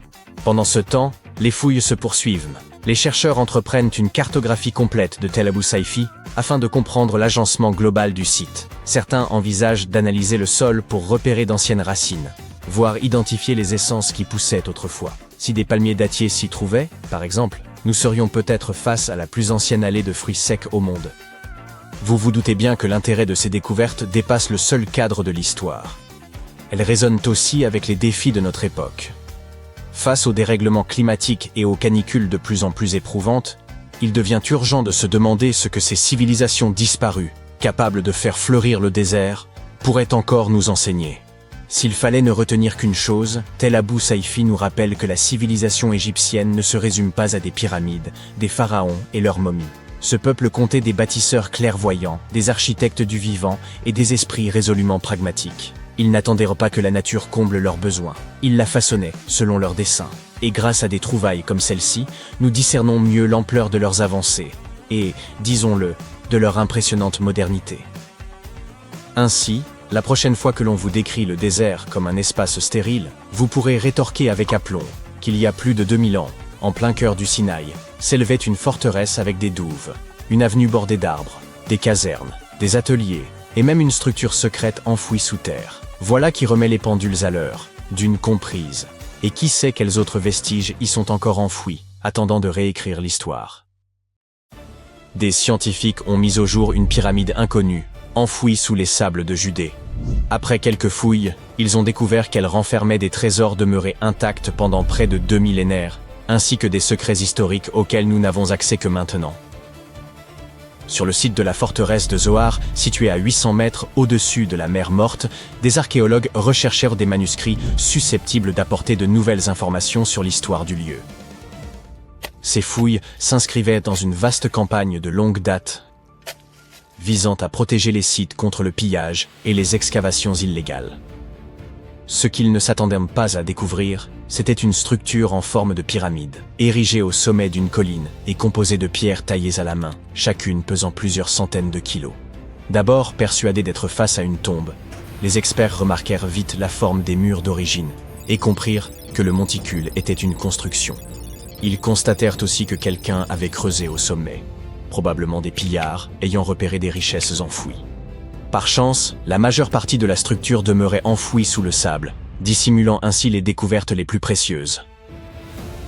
Pendant ce temps, les fouilles se poursuivent. Les chercheurs entreprennent une cartographie complète de Tel Abou Saifi afin de comprendre l'agencement global du site. Certains envisagent d'analyser le sol pour repérer d'anciennes racines, voire identifier les essences qui poussaient autrefois. Si des palmiers dattiers s'y trouvaient, par exemple, nous serions peut-être face à la plus ancienne allée de fruits secs au monde. Vous vous doutez bien que l'intérêt de ces découvertes dépasse le seul cadre de l'histoire. Elles résonnent aussi avec les défis de notre époque. Face au dérèglement climatique et aux canicules de plus en plus éprouvantes, il devient urgent de se demander ce que ces civilisations disparues, capables de faire fleurir le désert, pourraient encore nous enseigner. S'il fallait ne retenir qu'une chose, Tel Abou Saifi nous rappelle que la civilisation égyptienne ne se résume pas à des pyramides, des pharaons et leurs momies. Ce peuple comptait des bâtisseurs clairvoyants, des architectes du vivant et des esprits résolument pragmatiques. Ils n'attendaient pas que la nature comble leurs besoins. Ils la façonnaient selon leurs desseins. Et grâce à des trouvailles comme celle-ci, nous discernons mieux l'ampleur de leurs avancées et, disons-le, de leur impressionnante modernité. Ainsi, la prochaine fois que l'on vous décrit le désert comme un espace stérile, vous pourrez rétorquer avec aplomb qu'il y a plus de 2000 ans, en plein cœur du Sinaï, s'élevait une forteresse avec des douves, une avenue bordée d'arbres, des casernes, des ateliers, et même une structure secrète enfouie sous terre. Voilà qui remet les pendules à l'heure, d'une comprise. Et qui sait quels autres vestiges y sont encore enfouis, attendant de réécrire l'histoire. Des scientifiques ont mis au jour une pyramide inconnue, enfouie sous les sables de Judée. Après quelques fouilles, ils ont découvert qu'elle renfermait des trésors demeurés intacts pendant près de 2 millénaires, ainsi que des secrets historiques auxquels nous n'avons accès que maintenant. Sur le site de la forteresse de Zoar, située à 800 mètres au-dessus de la mer Morte, des archéologues recherchèrent des manuscrits susceptibles d'apporter de nouvelles informations sur l'histoire du lieu. Ces fouilles s'inscrivaient dans une vaste campagne de longue date, visant à protéger les sites contre le pillage et les excavations illégales. Ce qu'ils ne s'attendaient pas à découvrir, c'était une structure en forme de pyramide, érigée au sommet d'une colline et composée de pierres taillées à la main, chacune pesant plusieurs centaines de kilos. D'abord persuadés d'être face à une tombe, les experts remarquèrent vite la forme des murs d'origine et comprirent que le monticule était une construction. Ils constatèrent aussi que quelqu'un avait creusé au sommet, probablement des pillards ayant repéré des richesses enfouies. Par chance, la majeure partie de la structure demeurait enfouie sous le sable, dissimulant ainsi les découvertes les plus précieuses.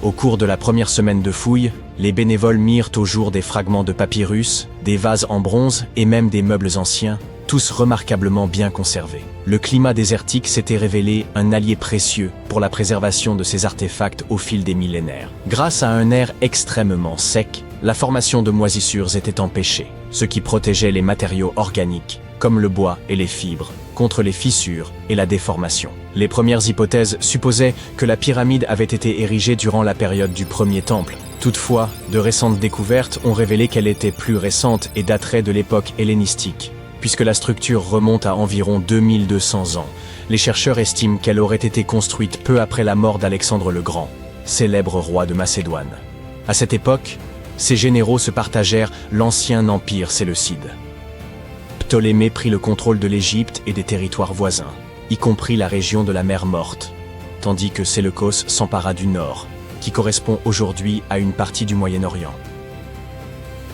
Au cours de la première semaine de fouilles, les bénévoles mirent au jour des fragments de papyrus, des vases en bronze et même des meubles anciens, tous remarquablement bien conservés. Le climat désertique s'était révélé un allié précieux pour la préservation de ces artefacts au fil des millénaires. Grâce à un air extrêmement sec, la formation de moisissures était empêchée, ce qui protégeait les matériaux organiques, comme le bois et les fibres, contre les fissures et la déformation. Les premières hypothèses supposaient que la pyramide avait été érigée durant la période du premier temple. Toutefois, de récentes découvertes ont révélé qu'elle était plus récente et daterait de l'époque hellénistique. Puisque la structure remonte à environ 2200 ans, les chercheurs estiment qu'elle aurait été construite peu après la mort d'Alexandre le Grand, célèbre roi de Macédoine. À cette époque, ces généraux se partagèrent l'ancien empire séleucide. Ptolémée prit le contrôle de l'Égypte et des territoires voisins, y compris la région de la mer Morte, tandis que Séleucos s'empara du nord, qui correspond aujourd'hui à une partie du Moyen-Orient.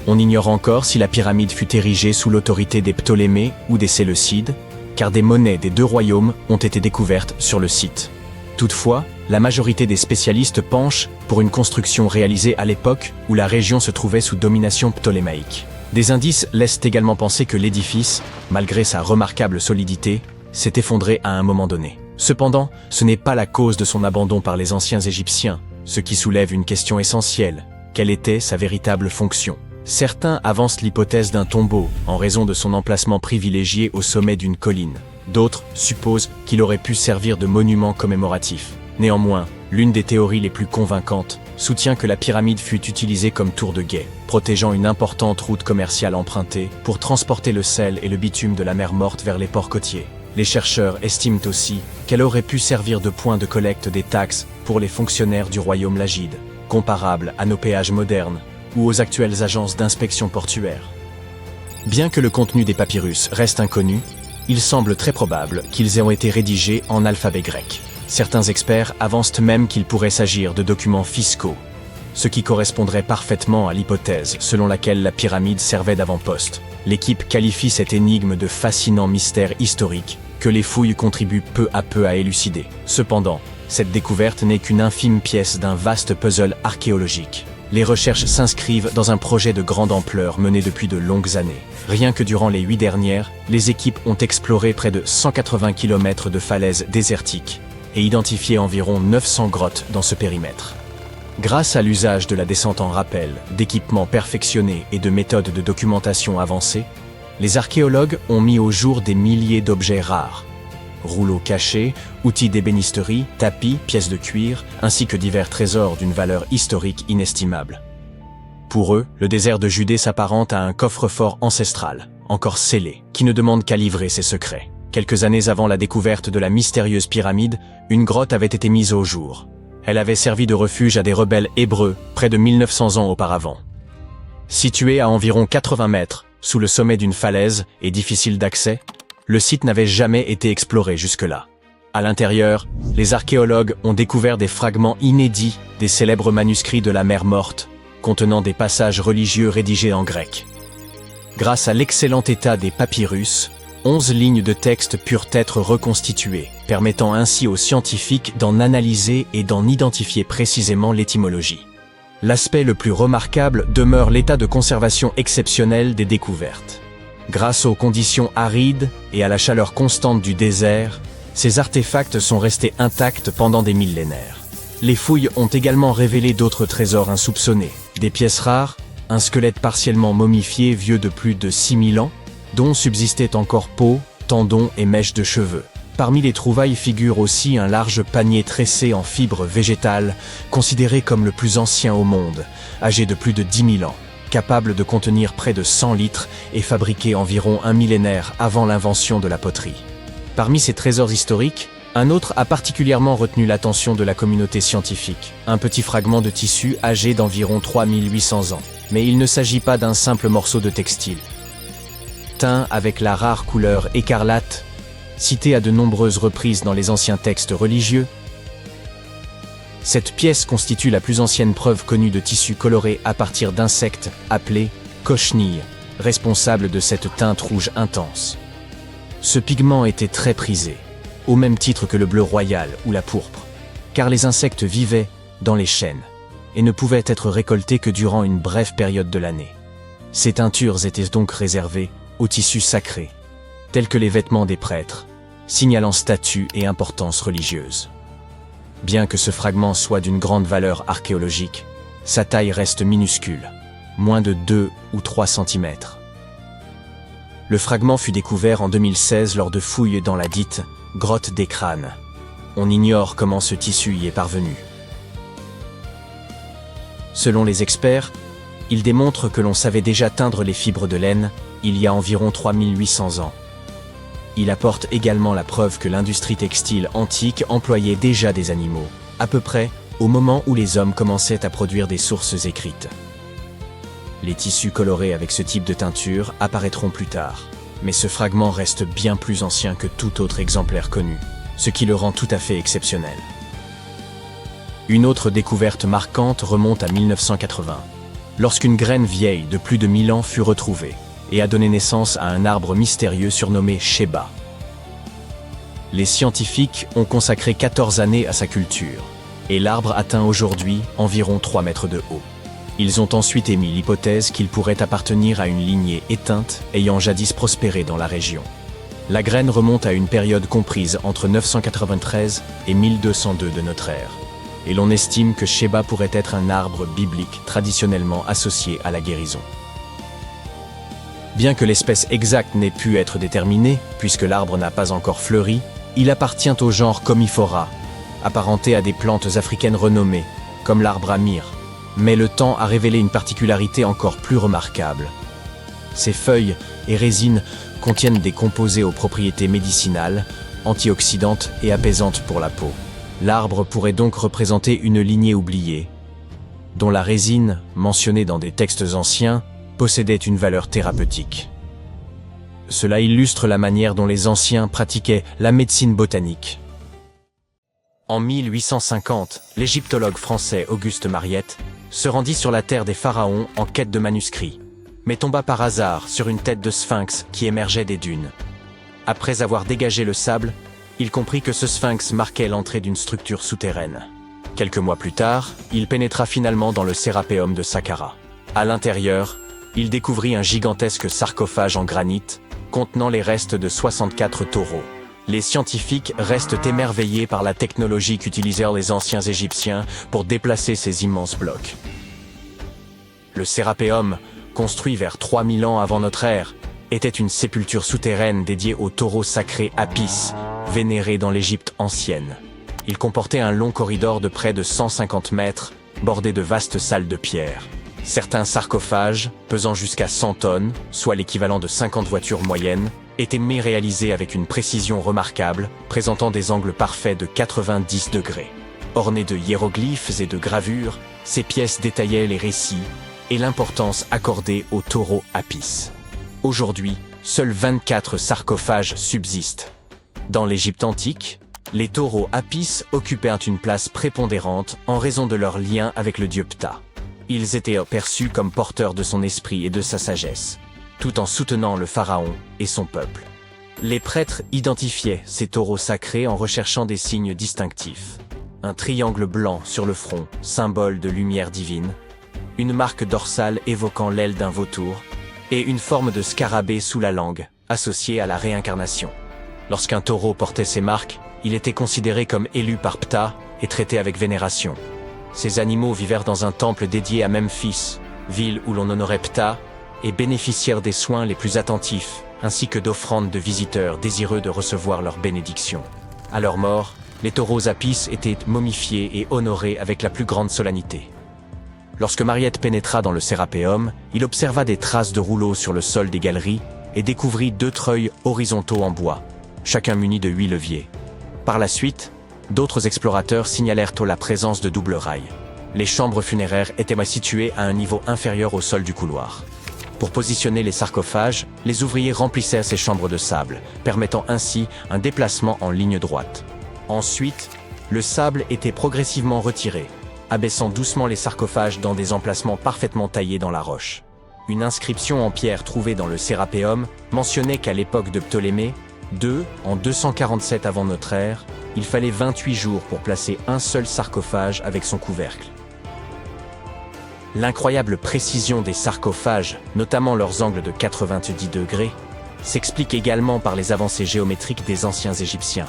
On ignore encore si la pyramide fut érigée sous l'autorité des Ptolémées ou des Séleucides, car des monnaies des deux royaumes ont été découvertes sur le site. Toutefois, la majorité des spécialistes penchent pour une construction réalisée à l'époque où la région se trouvait sous domination ptolémaïque. Des indices laissent également penser que l'édifice, malgré sa remarquable solidité, s'est effondré à un moment donné. Cependant, ce n'est pas la cause de son abandon par les anciens Égyptiens, ce qui soulève une question essentielle. Quelle était sa véritable fonction ? Certains avancent l'hypothèse d'un tombeau, en raison de son emplacement privilégié au sommet d'une colline. D'autres supposent qu'il aurait pu servir de monument commémoratif. Néanmoins, l'une des théories les plus convaincantes soutient que la pyramide fut utilisée comme tour de guet, protégeant une importante route commerciale empruntée pour transporter le sel et le bitume de la mer Morte vers les ports côtiers. Les chercheurs estiment aussi qu'elle aurait pu servir de point de collecte des taxes pour les fonctionnaires du royaume lagide, comparable à nos péages modernes ou aux actuelles agences d'inspection portuaire. Bien que le contenu des papyrus reste inconnu, il semble très probable qu'ils aient été rédigés en alphabet grec. Certains experts avancent même qu'il pourrait s'agir de documents fiscaux, ce qui correspondrait parfaitement à l'hypothèse selon laquelle la pyramide servait d'avant-poste. L'équipe qualifie cette énigme de fascinant mystère historique que les fouilles contribuent peu à peu à élucider. Cependant, cette découverte n'est qu'une infime pièce d'un vaste puzzle archéologique. Les recherches s'inscrivent dans un projet de grande ampleur mené depuis de longues années. Rien que durant les 8 dernières, les équipes ont exploré près de 180 km de falaises désertiques et identifié environ 900 grottes dans ce périmètre. Grâce à l'usage de la descente en rappel, d'équipements perfectionnés et de méthodes de documentation avancées, les archéologues ont mis au jour des milliers d'objets rares. Rouleaux cachés, outils d'ébénisterie, tapis, pièces de cuir, ainsi que divers trésors d'une valeur historique inestimable. Pour eux, le désert de Judée s'apparente à un coffre-fort ancestral, encore scellé, qui ne demande qu'à livrer ses secrets. Quelques années avant la découverte de la mystérieuse pyramide, une grotte avait été mise au jour. Elle avait servi de refuge à des rebelles hébreux près de 1900 ans auparavant. Situé à environ 80 mètres, sous le sommet d'une falaise et difficile d'accès, le site n'avait jamais été exploré jusque-là. À l'intérieur, les archéologues ont découvert des fragments inédits des célèbres manuscrits de la Mer Morte, contenant des passages religieux rédigés en grec. Grâce à l'excellent état des papyrus, 11 lignes de texte purent être reconstituées, permettant ainsi aux scientifiques d'en analyser et d'en identifier précisément l'étymologie. L'aspect le plus remarquable demeure l'état de conservation exceptionnel des découvertes. Grâce aux conditions arides et à la chaleur constante du désert, ces artefacts sont restés intacts pendant des millénaires. Les fouilles ont également révélé d'autres trésors insoupçonnés, des pièces rares, un squelette partiellement momifié vieux de plus de 6000 ans, dont subsistaient encore peau, tendons et mèches de cheveux. Parmi les trouvailles figure aussi un large panier tressé en fibres végétales, considéré comme le plus ancien au monde, âgé de plus de 10 000 ans, capable de contenir près de 100 litres et fabriqué environ un millénaire avant l'invention de la poterie. Parmi ces trésors historiques, un autre a particulièrement retenu l'attention de la communauté scientifique, un petit fragment de tissu âgé d'environ 3800 ans. Mais il ne s'agit pas d'un simple morceau de textile. Teint avec la rare couleur écarlate, citée à de nombreuses reprises dans les anciens textes religieux, cette pièce constitue la plus ancienne preuve connue de tissu coloré à partir d'insectes appelés cochenilles, responsables de cette teinte rouge intense. Ce pigment était très prisé, au même titre que le bleu royal ou la pourpre, car les insectes vivaient dans les chênes et ne pouvaient être récoltés que durant une brève période de l'année. Ces teintures étaient donc réservées aux tissus sacrés, tels que les vêtements des prêtres, signalant statut et importance religieuse. Bien que ce fragment soit d'une grande valeur archéologique, sa taille reste minuscule, moins de 2 ou 3 cm. Le fragment fut découvert en 2016 lors de fouilles dans la dite « grotte des crânes ». On ignore comment ce tissu y est parvenu. Selon les experts, il démontre que l'on savait déjà teindre les fibres de laine il y a environ 3800 ans. Il apporte également la preuve que l'industrie textile antique employait déjà des animaux, à peu près au moment où les hommes commençaient à produire des sources écrites. Les tissus colorés avec ce type de teinture apparaîtront plus tard, mais ce fragment reste bien plus ancien que tout autre exemplaire connu, ce qui le rend tout à fait exceptionnel. Une autre découverte marquante remonte à 1980, lorsqu'une graine vieille de plus de 1000 ans fut retrouvée et a donné naissance à un arbre mystérieux surnommé Sheba. Les scientifiques ont consacré 14 années à sa culture, et l'arbre atteint aujourd'hui environ 3 mètres de haut. Ils ont ensuite émis l'hypothèse qu'il pourrait appartenir à une lignée éteinte ayant jadis prospéré dans la région. La graine remonte à une période comprise entre 993 et 1202 de notre ère, et l'on estime que Sheba pourrait être un arbre biblique traditionnellement associé à la guérison. Bien que l'espèce exacte n'ait pu être déterminée, puisque l'arbre n'a pas encore fleuri, il appartient au genre Commiphora, apparenté à des plantes africaines renommées, comme l'arbre à myrrhe. Mais le temps a révélé une particularité encore plus remarquable. Ses feuilles et résines contiennent des composés aux propriétés médicinales, antioxydantes et apaisantes pour la peau. L'arbre pourrait donc représenter une lignée oubliée, dont la résine, mentionnée dans des textes anciens, possédait une valeur thérapeutique. Cela illustre la manière dont les anciens pratiquaient la médecine botanique. En 1850, l'égyptologue français Auguste Mariette se rendit sur la terre des pharaons en quête de manuscrits, mais tomba par hasard sur une tête de sphinx qui émergeait des dunes. Après avoir dégagé le sable, il comprit que ce sphinx marquait l'entrée d'une structure souterraine. Quelques mois plus tard, il pénétra finalement dans le Sérapéum de Saqqara. À l'intérieur, il découvrit un gigantesque sarcophage en granit contenant les restes de 64 taureaux. Les scientifiques restent émerveillés par la technologie qu'utilisèrent les anciens Égyptiens pour déplacer ces immenses blocs. Le Sérapéum, construit vers 3000 ans avant notre ère, était une sépulture souterraine dédiée au taureau sacré Apis, vénéré dans l'Égypte ancienne. Il comportait un long corridor de près de 150 mètres, bordé de vastes salles de pierre. Certains sarcophages, pesant jusqu'à 100 tonnes, soit l'équivalent de 50 voitures moyennes, était réalisé avec une précision remarquable, présentant des angles parfaits de 90 degrés. Ornées de hiéroglyphes et de gravures, ces pièces détaillaient les récits et l'importance accordée au taureau Apis. Aujourd'hui, seuls 24 sarcophages subsistent. Dans l'Égypte antique, les taureaux Apis occupèrent une place prépondérante en raison de leur lien avec le dieu Ptah. Ils étaient perçus comme porteurs de son esprit et de sa sagesse, tout en soutenant le pharaon et son peuple. Les prêtres identifiaient ces taureaux sacrés en recherchant des signes distinctifs. Un triangle blanc sur le front, symbole de lumière divine, une marque dorsale évoquant l'aile d'un vautour, et une forme de scarabée sous la langue, associée à la réincarnation. Lorsqu'un taureau portait ces marques, il était considéré comme élu par Ptah et traité avec vénération. Ces animaux vivèrent dans un temple dédié à Memphis, ville où l'on honorait Ptah, et bénéficièrent des soins les plus attentifs, ainsi que d'offrandes de visiteurs désireux de recevoir leur bénédiction. À leur mort, les taureaux Apis étaient momifiés et honorés avec la plus grande solennité. Lorsque Mariette pénétra dans le Sérapéum, il observa des traces de rouleaux sur le sol des galeries et découvrit 2 treuils horizontaux en bois, chacun muni de 8 leviers. Par la suite, d'autres explorateurs signalèrent la présence de doubles rails. Les chambres funéraires étaient situées à un niveau inférieur au sol du couloir. Pour positionner les sarcophages, les ouvriers remplissaient ces chambres de sable, permettant ainsi un déplacement en ligne droite. Ensuite, le sable était progressivement retiré, abaissant doucement les sarcophages dans des emplacements parfaitement taillés dans la roche. Une inscription en pierre trouvée dans le Sérapéum mentionnait qu'à l'époque de Ptolémée II, en 247 avant notre ère, il fallait 28 jours pour placer un seul sarcophage avec son couvercle. L'incroyable précision des sarcophages, notamment leurs angles de 90 degrés, s'explique également par les avancées géométriques des anciens Égyptiens.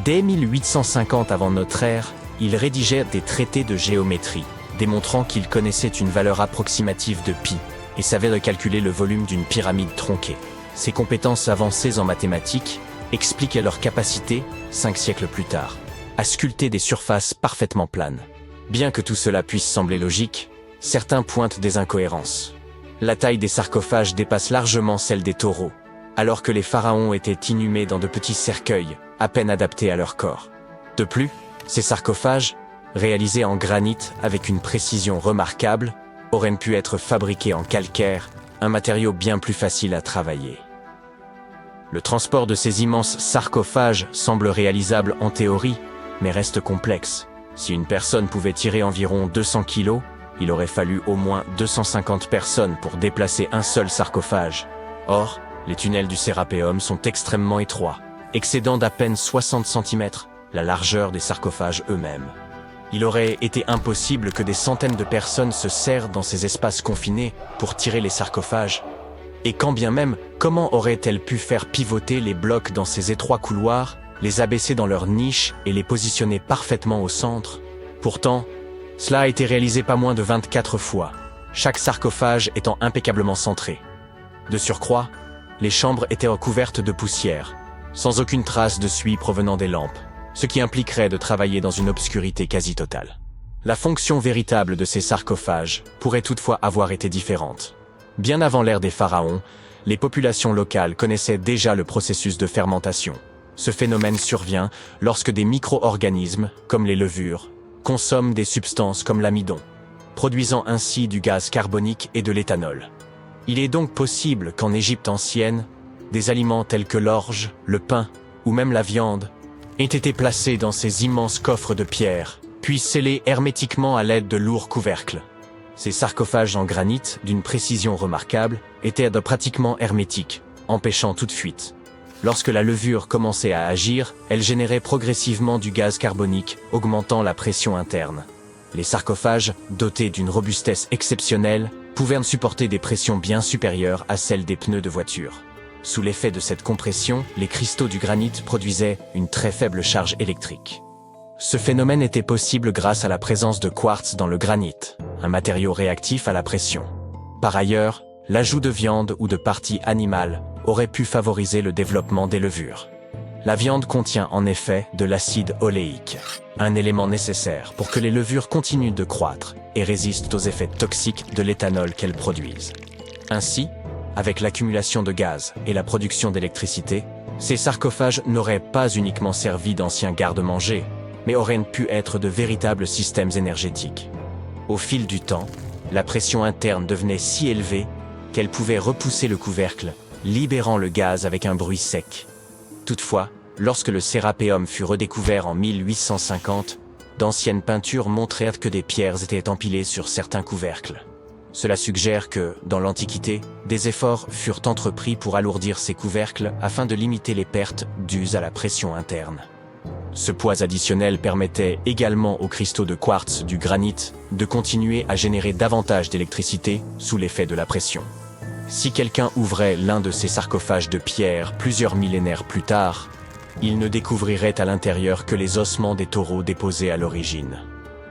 Dès 1850 avant notre ère, ils rédigèrent des traités de géométrie, démontrant qu'ils connaissaient une valeur approximative de pi et savaient calculer le volume d'une pyramide tronquée. Ces compétences avancées en mathématiques expliquaient leur capacité, 5 siècles plus tard, à sculpter des surfaces parfaitement planes. Bien que tout cela puisse sembler logique, certains pointent des incohérences. La taille des sarcophages dépasse largement celle des taureaux, alors que les pharaons étaient inhumés dans de petits cercueils, à peine adaptés à leur corps. De plus, ces sarcophages, réalisés en granit avec une précision remarquable, auraient pu être fabriqués en calcaire, un matériau bien plus facile à travailler. Le transport de ces immenses sarcophages semble réalisable en théorie, mais reste complexe. Si une personne pouvait tirer environ 200 kilos, il aurait fallu au moins 250 personnes pour déplacer un seul sarcophage. Or, les tunnels du Sérapéum sont extrêmement étroits, excédant d'à peine 60 cm la largeur des sarcophages eux-mêmes. Il aurait été impossible que des centaines de personnes se serrent dans ces espaces confinés pour tirer les sarcophages. Et quand bien même, comment auraient-elles pu faire pivoter les blocs dans ces étroits couloirs, les abaisser dans leurs niches et les positionner parfaitement au centre? Pourtant, cela a été réalisé pas moins de 24 fois, chaque sarcophage étant impeccablement centré. De surcroît, les chambres étaient recouvertes de poussière, sans aucune trace de suie provenant des lampes, ce qui impliquerait de travailler dans une obscurité quasi totale. La fonction véritable de ces sarcophages pourrait toutefois avoir été différente. Bien avant l'ère des pharaons, les populations locales connaissaient déjà le processus de fermentation. Ce phénomène survient lorsque des micro-organismes, comme les levures, consomment des substances comme l'amidon, produisant ainsi du gaz carbonique et de l'éthanol. Il est donc possible qu'en Égypte ancienne, des aliments tels que l'orge, le pain ou même la viande aient été placés dans ces immenses coffres de pierre, puis scellés hermétiquement à l'aide de lourds couvercles. Ces sarcophages en granit, d'une précision remarquable, étaient pratiquement hermétiques, empêchant toute fuite. Lorsque la levure commençait à agir, elle générait progressivement du gaz carbonique, augmentant la pression interne. Les sarcophages, dotés d'une robustesse exceptionnelle, pouvaient supporter des pressions bien supérieures à celles des pneus de voiture. Sous l'effet de cette compression, les cristaux du granit produisaient une très faible charge électrique. Ce phénomène était possible grâce à la présence de quartz dans le granit, un matériau réactif à la pression. Par ailleurs, l'ajout de viande ou de parties animales aurait pu favoriser le développement des levures. La viande contient en effet de l'acide oléique, un élément nécessaire pour que les levures continuent de croître et résistent aux effets toxiques de l'éthanol qu'elles produisent. Ainsi, Avec l'accumulation de gaz et la production d'électricité, ces sarcophages n'auraient pas uniquement servi d'anciens garde-manger, mais auraient pu être de véritables systèmes énergétiques. Au fil du temps, la pression interne devenait si élevée qu'elle pouvait repousser le couvercle, libérant le gaz avec un bruit sec. Toutefois, lorsque le Sérapéum fut redécouvert en 1850, d'anciennes peintures montrèrent que des pierres étaient empilées sur certains couvercles. Cela suggère que, dans l'Antiquité, des efforts furent entrepris pour alourdir ces couvercles afin de limiter les pertes dues à la pression interne. Ce poids additionnel permettait également aux cristaux de quartz du granit de continuer à générer davantage d'électricité sous l'effet de la pression. Si quelqu'un ouvrait l'un de ces sarcophages de pierre plusieurs millénaires plus tard, il ne découvrirait à l'intérieur que les ossements des taureaux déposés à l'origine.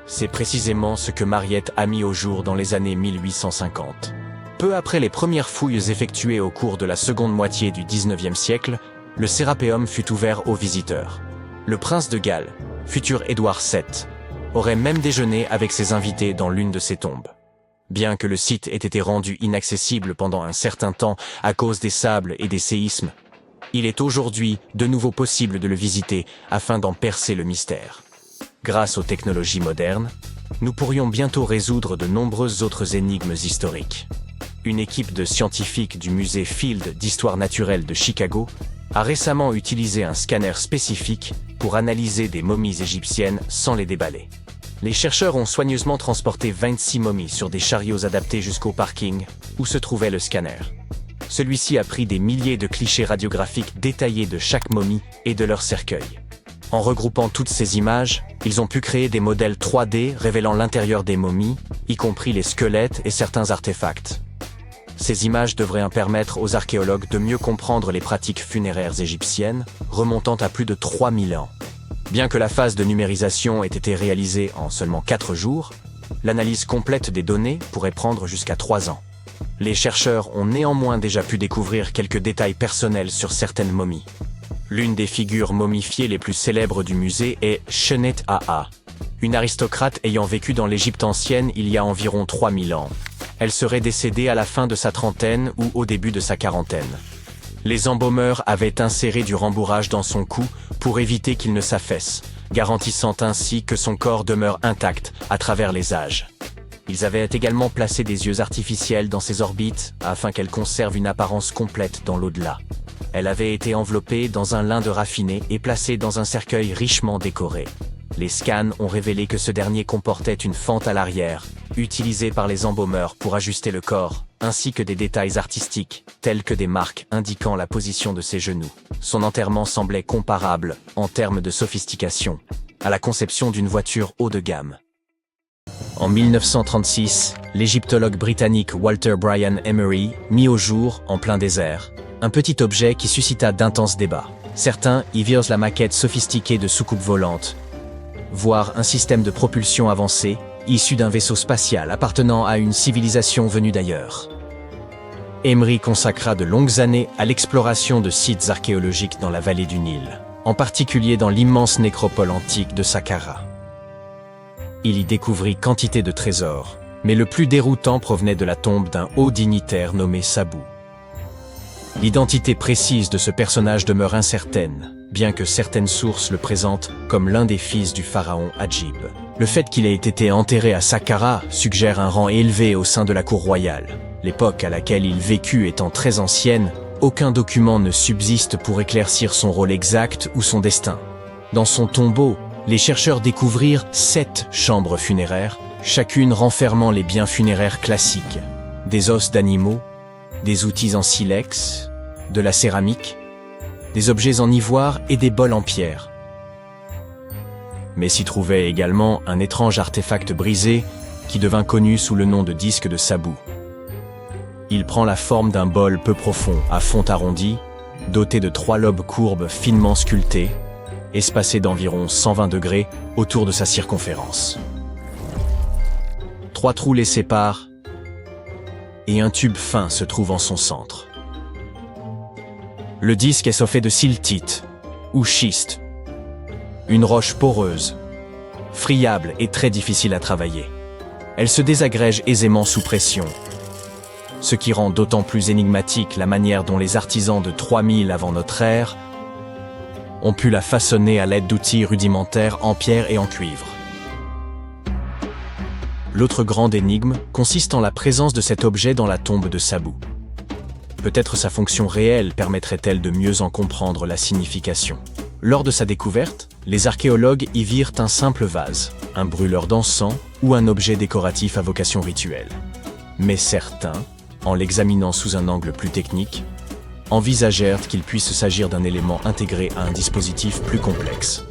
C'est précisément ce que Mariette a mis au jour dans les années 1850. Peu après les premières fouilles effectuées au cours de la seconde moitié du XIXe siècle, le Sérapéum fut ouvert aux visiteurs. Le prince de Galles, futur Édouard VII, aurait même déjeuné avec ses invités dans l'une de ces tombes. Bien que le site ait été rendu inaccessible pendant un certain temps à cause des sables et des séismes, il est aujourd'hui de nouveau possible de le visiter afin d'en percer le mystère. Grâce aux technologies modernes, nous pourrions bientôt résoudre de nombreuses autres énigmes historiques. Une équipe de scientifiques du musée Field d'Histoire naturelle de Chicago a récemment utilisé un scanner spécifique pour analyser des momies égyptiennes sans les déballer. Les chercheurs ont soigneusement transporté 26 momies sur des chariots adaptés jusqu'au parking où se trouvait le scanner. Celui-ci a pris des milliers de clichés radiographiques détaillés de chaque momie et de leur cercueil. En regroupant toutes ces images, ils ont pu créer des modèles 3D révélant l'intérieur des momies, y compris les squelettes et certains artefacts. Ces images devraient permettre aux archéologues de mieux comprendre les pratiques funéraires égyptiennes, remontant à plus de 3000 ans. Bien que la phase de numérisation ait été réalisée en seulement 4 jours, l'analyse complète des données pourrait prendre jusqu'à 3 ans. Les chercheurs ont néanmoins déjà pu découvrir quelques détails personnels sur certaines momies. L'une des figures momifiées les plus célèbres du musée est Shennet Aa, une aristocrate ayant vécu dans l'Égypte ancienne il y a environ 3000 ans. Elle serait décédée à la fin de sa trentaine ou au début de sa quarantaine. Les embaumeurs avaient inséré du rembourrage dans son cou pour éviter qu'il ne s'affaisse, garantissant ainsi que son corps demeure intact à travers les âges. Ils avaient également placé des yeux artificiels dans ses orbites afin qu'elle conserve une apparence complète dans l'au-delà. Elle avait été enveloppée dans un lin de raffiné et placée dans un cercueil richement décoré. Les scans ont révélé que ce dernier comportait une fente à l'arrière, utilisée par les embaumeurs pour ajuster le corps, ainsi que des détails artistiques, tels que des marques indiquant la position de ses genoux. Son enterrement semblait comparable, en termes de sophistication, à la conception d'une voiture haut de gamme. En 1936, l'égyptologue britannique Walter Bryan Emery mit au jour, en plein désert, un petit objet qui suscita d'intenses débats. Certains y virent la maquette sophistiquée de soucoupes volantes, voire un système de propulsion avancé, issu d'un vaisseau spatial appartenant à une civilisation venue d'ailleurs. Emery consacra de longues années à l'exploration de sites archéologiques dans la vallée du Nil, en particulier dans l'immense nécropole antique de Saqqara. Il y découvrit quantité de trésors, mais le plus déroutant provenait de la tombe d'un haut dignitaire nommé Sabou. L'identité précise de ce personnage demeure incertaine, bien que certaines sources le présentent comme l'un des fils du pharaon Hadjib. Le fait qu'il ait été enterré à Saqqara suggère un rang élevé au sein de la cour royale. L'époque à laquelle il vécut étant très ancienne, aucun document ne subsiste pour éclaircir son rôle exact ou son destin. Dans son tombeau, les chercheurs découvrirent 7 chambres funéraires, chacune renfermant les biens funéraires classiques. Des os d'animaux, des outils en silex, de la céramique, des objets en ivoire et des bols en pierre. Mais s'y trouvait également un étrange artefact brisé qui devint connu sous le nom de disque de Sabou. Il prend la forme d'un bol peu profond, à fond arrondi, doté de 3 lobes courbes finement sculptés, espacés d'environ 120 degrés autour de sa circonférence. 3 trous les séparent, et un tube fin se trouve en son centre. Le disque est fait de siltite, ou schiste, une roche poreuse, friable et très difficile à travailler. Elle se désagrège aisément sous pression, ce qui rend d'autant plus énigmatique la manière dont les artisans de 3000 avant notre ère ont pu la façonner à l'aide d'outils rudimentaires en pierre et en cuivre. L'autre grande énigme consiste en la présence de cet objet dans la tombe de Sabu. Peut-être sa fonction réelle permettrait-elle de mieux en comprendre la signification. Lors de sa découverte, les archéologues y virent un simple vase, un brûleur d'encens ou un objet décoratif à vocation rituelle. Mais certains, en l'examinant sous un angle plus technique, envisagèrent qu'il puisse s'agir d'un élément intégré à un dispositif plus complexe.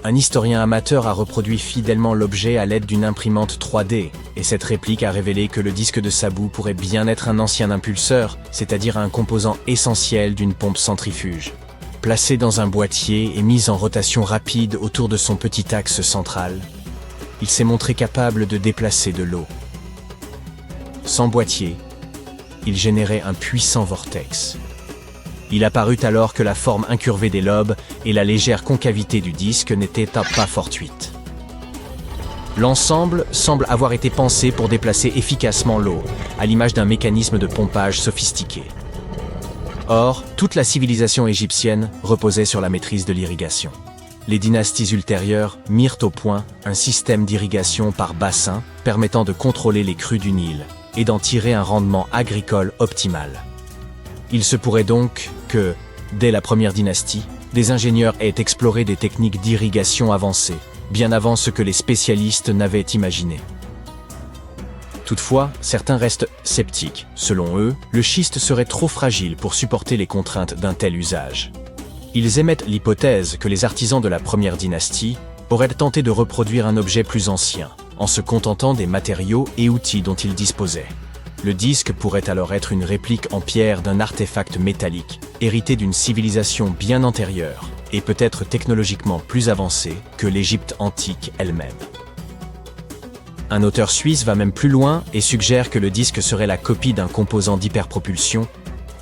Un historien amateur a reproduit fidèlement l'objet à l'aide d'une imprimante 3D, et cette réplique a révélé que le disque de Sabu pourrait bien être un ancien impulseur, c'est-à-dire un composant essentiel d'une pompe centrifuge. Placé dans un boîtier et mis en rotation rapide autour de son petit axe central, il s'est montré capable de déplacer de l'eau. Sans boîtier, il générait un puissant vortex. Il apparut alors que la forme incurvée des lobes et la légère concavité du disque n'étaient pas fortuites. L'ensemble semble avoir été pensé pour déplacer efficacement l'eau, à l'image d'un mécanisme de pompage sophistiqué. Or, toute la civilisation égyptienne reposait sur la maîtrise de l'irrigation. Les dynasties ultérieures mirent au point un système d'irrigation par bassin permettant de contrôler les crues du Nil et d'en tirer un rendement agricole optimal. Il se pourrait donc que, dès la première dynastie, des ingénieurs aient exploré des techniques d'irrigation avancées, bien avant ce que les spécialistes n'avaient imaginé. Toutefois, certains restent sceptiques. Selon eux, le schiste serait trop fragile pour supporter les contraintes d'un tel usage. Ils émettent l'hypothèse que les artisans de la première dynastie auraient tenté de reproduire un objet plus ancien, en se contentant des matériaux et outils dont ils disposaient. Le disque pourrait alors être une réplique en pierre d'un artefact métallique, hérité d'une civilisation bien antérieure, et peut-être technologiquement plus avancée que l'Égypte antique elle-même. Un auteur suisse va même plus loin et suggère que le disque serait la copie d'un composant d'hyperpropulsion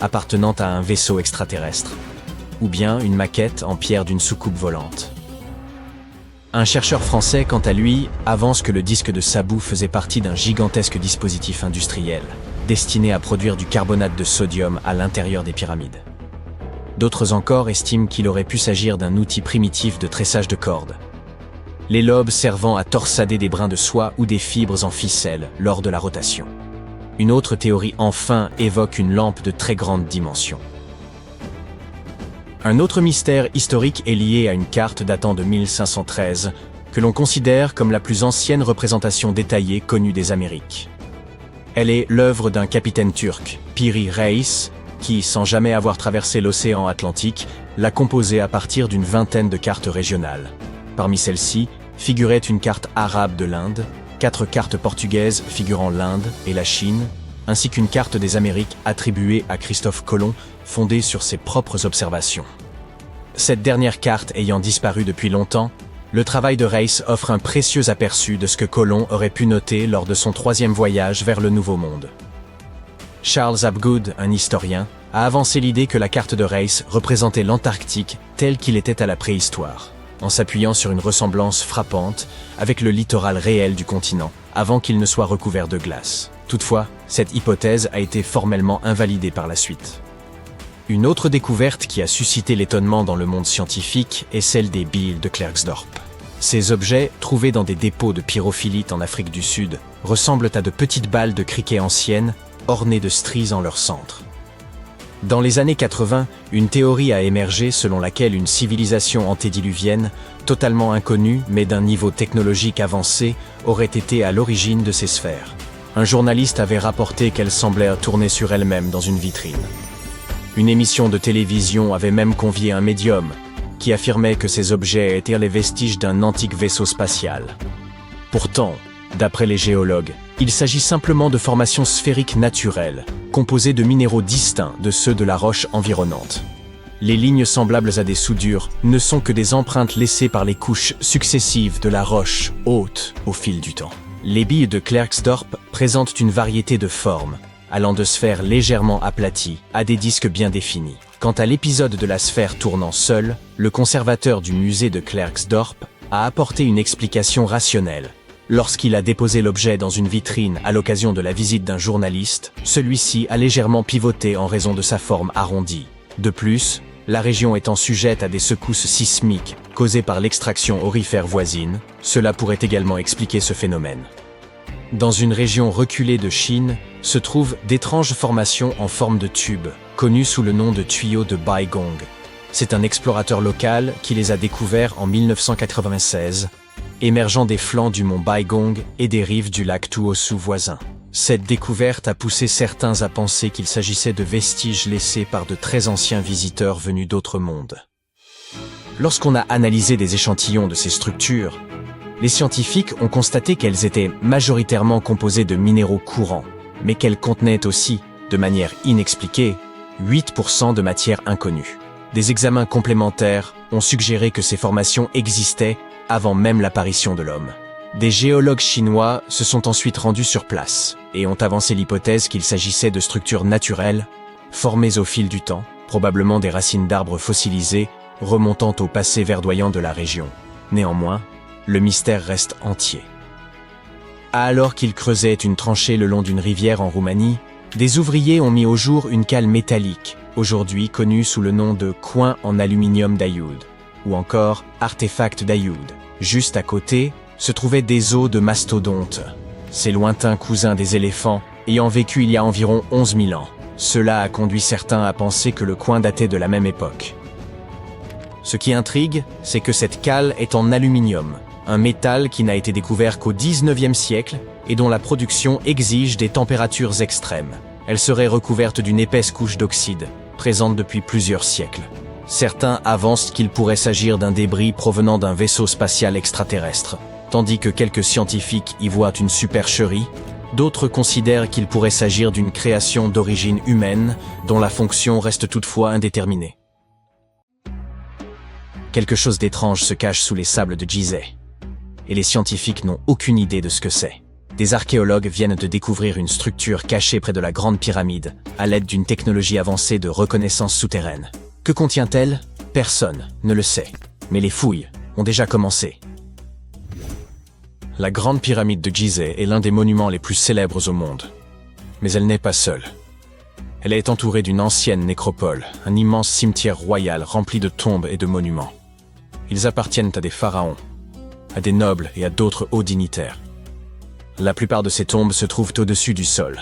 appartenant à un vaisseau extraterrestre, ou bien une maquette en pierre d'une soucoupe volante. Un chercheur français, quant à lui, avance que le disque de Sabu faisait partie d'un gigantesque dispositif industriel, destiné à produire du carbonate de sodium à l'intérieur des pyramides. D'autres encore estiment qu'il aurait pu s'agir d'un outil primitif de tressage de cordes, les lobes servant à torsader des brins de soie ou des fibres en ficelle lors de la rotation. Une autre théorie enfin évoque une lampe de très grande dimension. Un autre mystère historique est lié à une carte datant de 1513, que l'on considère comme la plus ancienne représentation détaillée connue des Amériques. Elle est l'œuvre d'un capitaine turc, Piri Reis, qui, sans jamais avoir traversé l'océan Atlantique, l'a composée à partir d'une vingtaine de cartes régionales. Parmi celles-ci, figurait une carte arabe de l'Inde, 4 cartes portugaises figurant l'Inde et la Chine, ainsi qu'une carte des Amériques attribuée à Christophe Colomb, fondée sur ses propres observations. Cette dernière carte ayant disparu depuis longtemps, le travail de Reis offre un précieux aperçu de ce que Colomb aurait pu noter lors de son 3e voyage vers le Nouveau Monde. Charles Hapgood, un historien, a avancé l'idée que la carte de Reis représentait l'Antarctique tel qu'il était à la préhistoire, en s'appuyant sur une ressemblance frappante avec le littoral réel du continent, avant qu'il ne soit recouvert de glace. Toutefois, cette hypothèse a été formellement invalidée par la suite. Une autre découverte qui a suscité l'étonnement dans le monde scientifique est celle des billes de Klerksdorp. Ces objets, trouvés dans des dépôts de pyrophilite en Afrique du Sud, ressemblent à de petites balles de criquet anciennes, ornées de stries en leur centre. Dans les années 80, une théorie a émergé selon laquelle une civilisation antédiluvienne, totalement inconnue mais d'un niveau technologique avancé, aurait été à l'origine de ces sphères. Un journaliste avait rapporté qu'elles semblaient tourner sur elles-mêmes dans une vitrine. Une émission de télévision avait même convié un médium, qui affirmait que ces objets étaient les vestiges d'un antique vaisseau spatial. Pourtant, d'après les géologues, il s'agit simplement de formations sphériques naturelles, composées de minéraux distincts de ceux de la roche environnante. Les lignes semblables à des soudures ne sont que des empreintes laissées par les couches successives de la roche haute au fil du temps. Les billes de Klerksdorp présentent une variété de formes, allant de sphères légèrement aplaties à des disques bien définis. Quant à l'épisode de la sphère tournant seule, le conservateur du musée de Klerksdorp a apporté une explication rationnelle, Lorsqu'il a déposé l'objet dans une vitrine à l'occasion de la visite d'un journaliste, celui-ci a légèrement pivoté en raison de sa forme arrondie. De plus, la région étant sujette à des secousses sismiques causées par l'extraction aurifère voisine, cela pourrait également expliquer ce phénomène. Dans une région reculée de Chine, se trouvent d'étranges formations en forme de tube, connues sous le nom de tuyaux de Baigong. C'est un explorateur local qui les a découverts en 1996, émergeant des flancs du mont Baigong et des rives du lac Tuosu voisin. Cette découverte a poussé certains à penser qu'il s'agissait de vestiges laissés par de très anciens visiteurs venus d'autres mondes. Lorsqu'on a analysé des échantillons de ces structures, les scientifiques ont constaté qu'elles étaient majoritairement composées de minéraux courants, mais qu'elles contenaient aussi, de manière inexpliquée, 8% de matière inconnue. Des examens complémentaires ont suggéré que ces formations existaient avant même l'apparition de l'homme. Des géologues chinois se sont ensuite rendus sur place et ont avancé l'hypothèse qu'il s'agissait de structures naturelles, formées au fil du temps, probablement des racines d'arbres fossilisés remontant au passé verdoyant de la région. Néanmoins, le mystère reste entier. Alors qu'ils creusaient une tranchée le long d'une rivière en Roumanie, des ouvriers ont mis au jour une cale métallique, aujourd'hui connue sous le nom de coin en aluminium d'Ayoud, ou encore artefact d'Ayoud. Juste à côté, se trouvaient des os de mastodontes, ces lointains cousins des éléphants ayant vécu il y a environ 11 000 ans. Cela a conduit certains à penser que le coin datait de la même époque. Ce qui intrigue, c'est que cette cale est en aluminium, un métal qui n'a été découvert qu'au XIXe siècle et dont la production exige des températures extrêmes. Elle serait recouverte d'une épaisse couche d'oxyde, présente depuis plusieurs siècles. Certains avancent qu'il pourrait s'agir d'un débris provenant d'un vaisseau spatial extraterrestre, tandis que quelques scientifiques y voient une supercherie. D'autres considèrent qu'il pourrait s'agir d'une création d'origine humaine, dont la fonction reste toutefois indéterminée. Quelque chose d'étrange se cache sous les sables de Gizeh, et les scientifiques n'ont aucune idée de ce que c'est. Des archéologues viennent de découvrir une structure cachée près de la Grande Pyramide, à l'aide d'une technologie avancée de reconnaissance souterraine. Que contient-elle? Personne ne le sait, mais les fouilles ont déjà commencé. La Grande Pyramide de Gizeh est l'un des monuments les plus célèbres au monde. Mais elle n'est pas seule. Elle est entourée d'une ancienne nécropole, un immense cimetière royal rempli de tombes et de monuments. Ils appartiennent à des pharaons, à des nobles et à d'autres hauts dignitaires. La plupart de ces tombes se trouvent au-dessus du sol.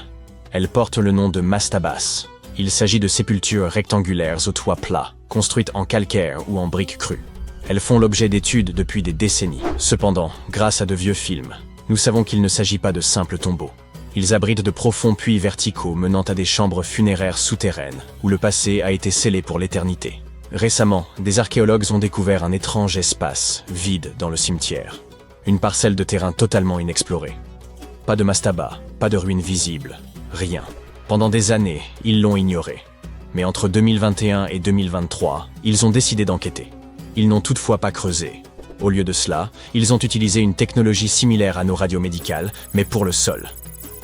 Elles portent le nom de mastabas. Il s'agit de sépultures rectangulaires au toit plat, construites en calcaire ou en briques crues. Elles font l'objet d'études depuis des décennies. Cependant, grâce à de vieux films, nous savons qu'il ne s'agit pas de simples tombeaux. Ils abritent de profonds puits verticaux menant à des chambres funéraires souterraines, où le passé a été scellé pour l'éternité. Récemment, des archéologues ont découvert un étrange espace, vide dans le cimetière. Une parcelle de terrain totalement inexplorée. Pas de mastaba, pas de ruines visibles, rien. Pendant des années, ils l'ont ignoré. Mais entre 2021 et 2023, ils ont décidé d'enquêter. Ils n'ont toutefois pas creusé. Au lieu de cela, ils ont utilisé une technologie similaire à nos radios médicales, mais pour le sol.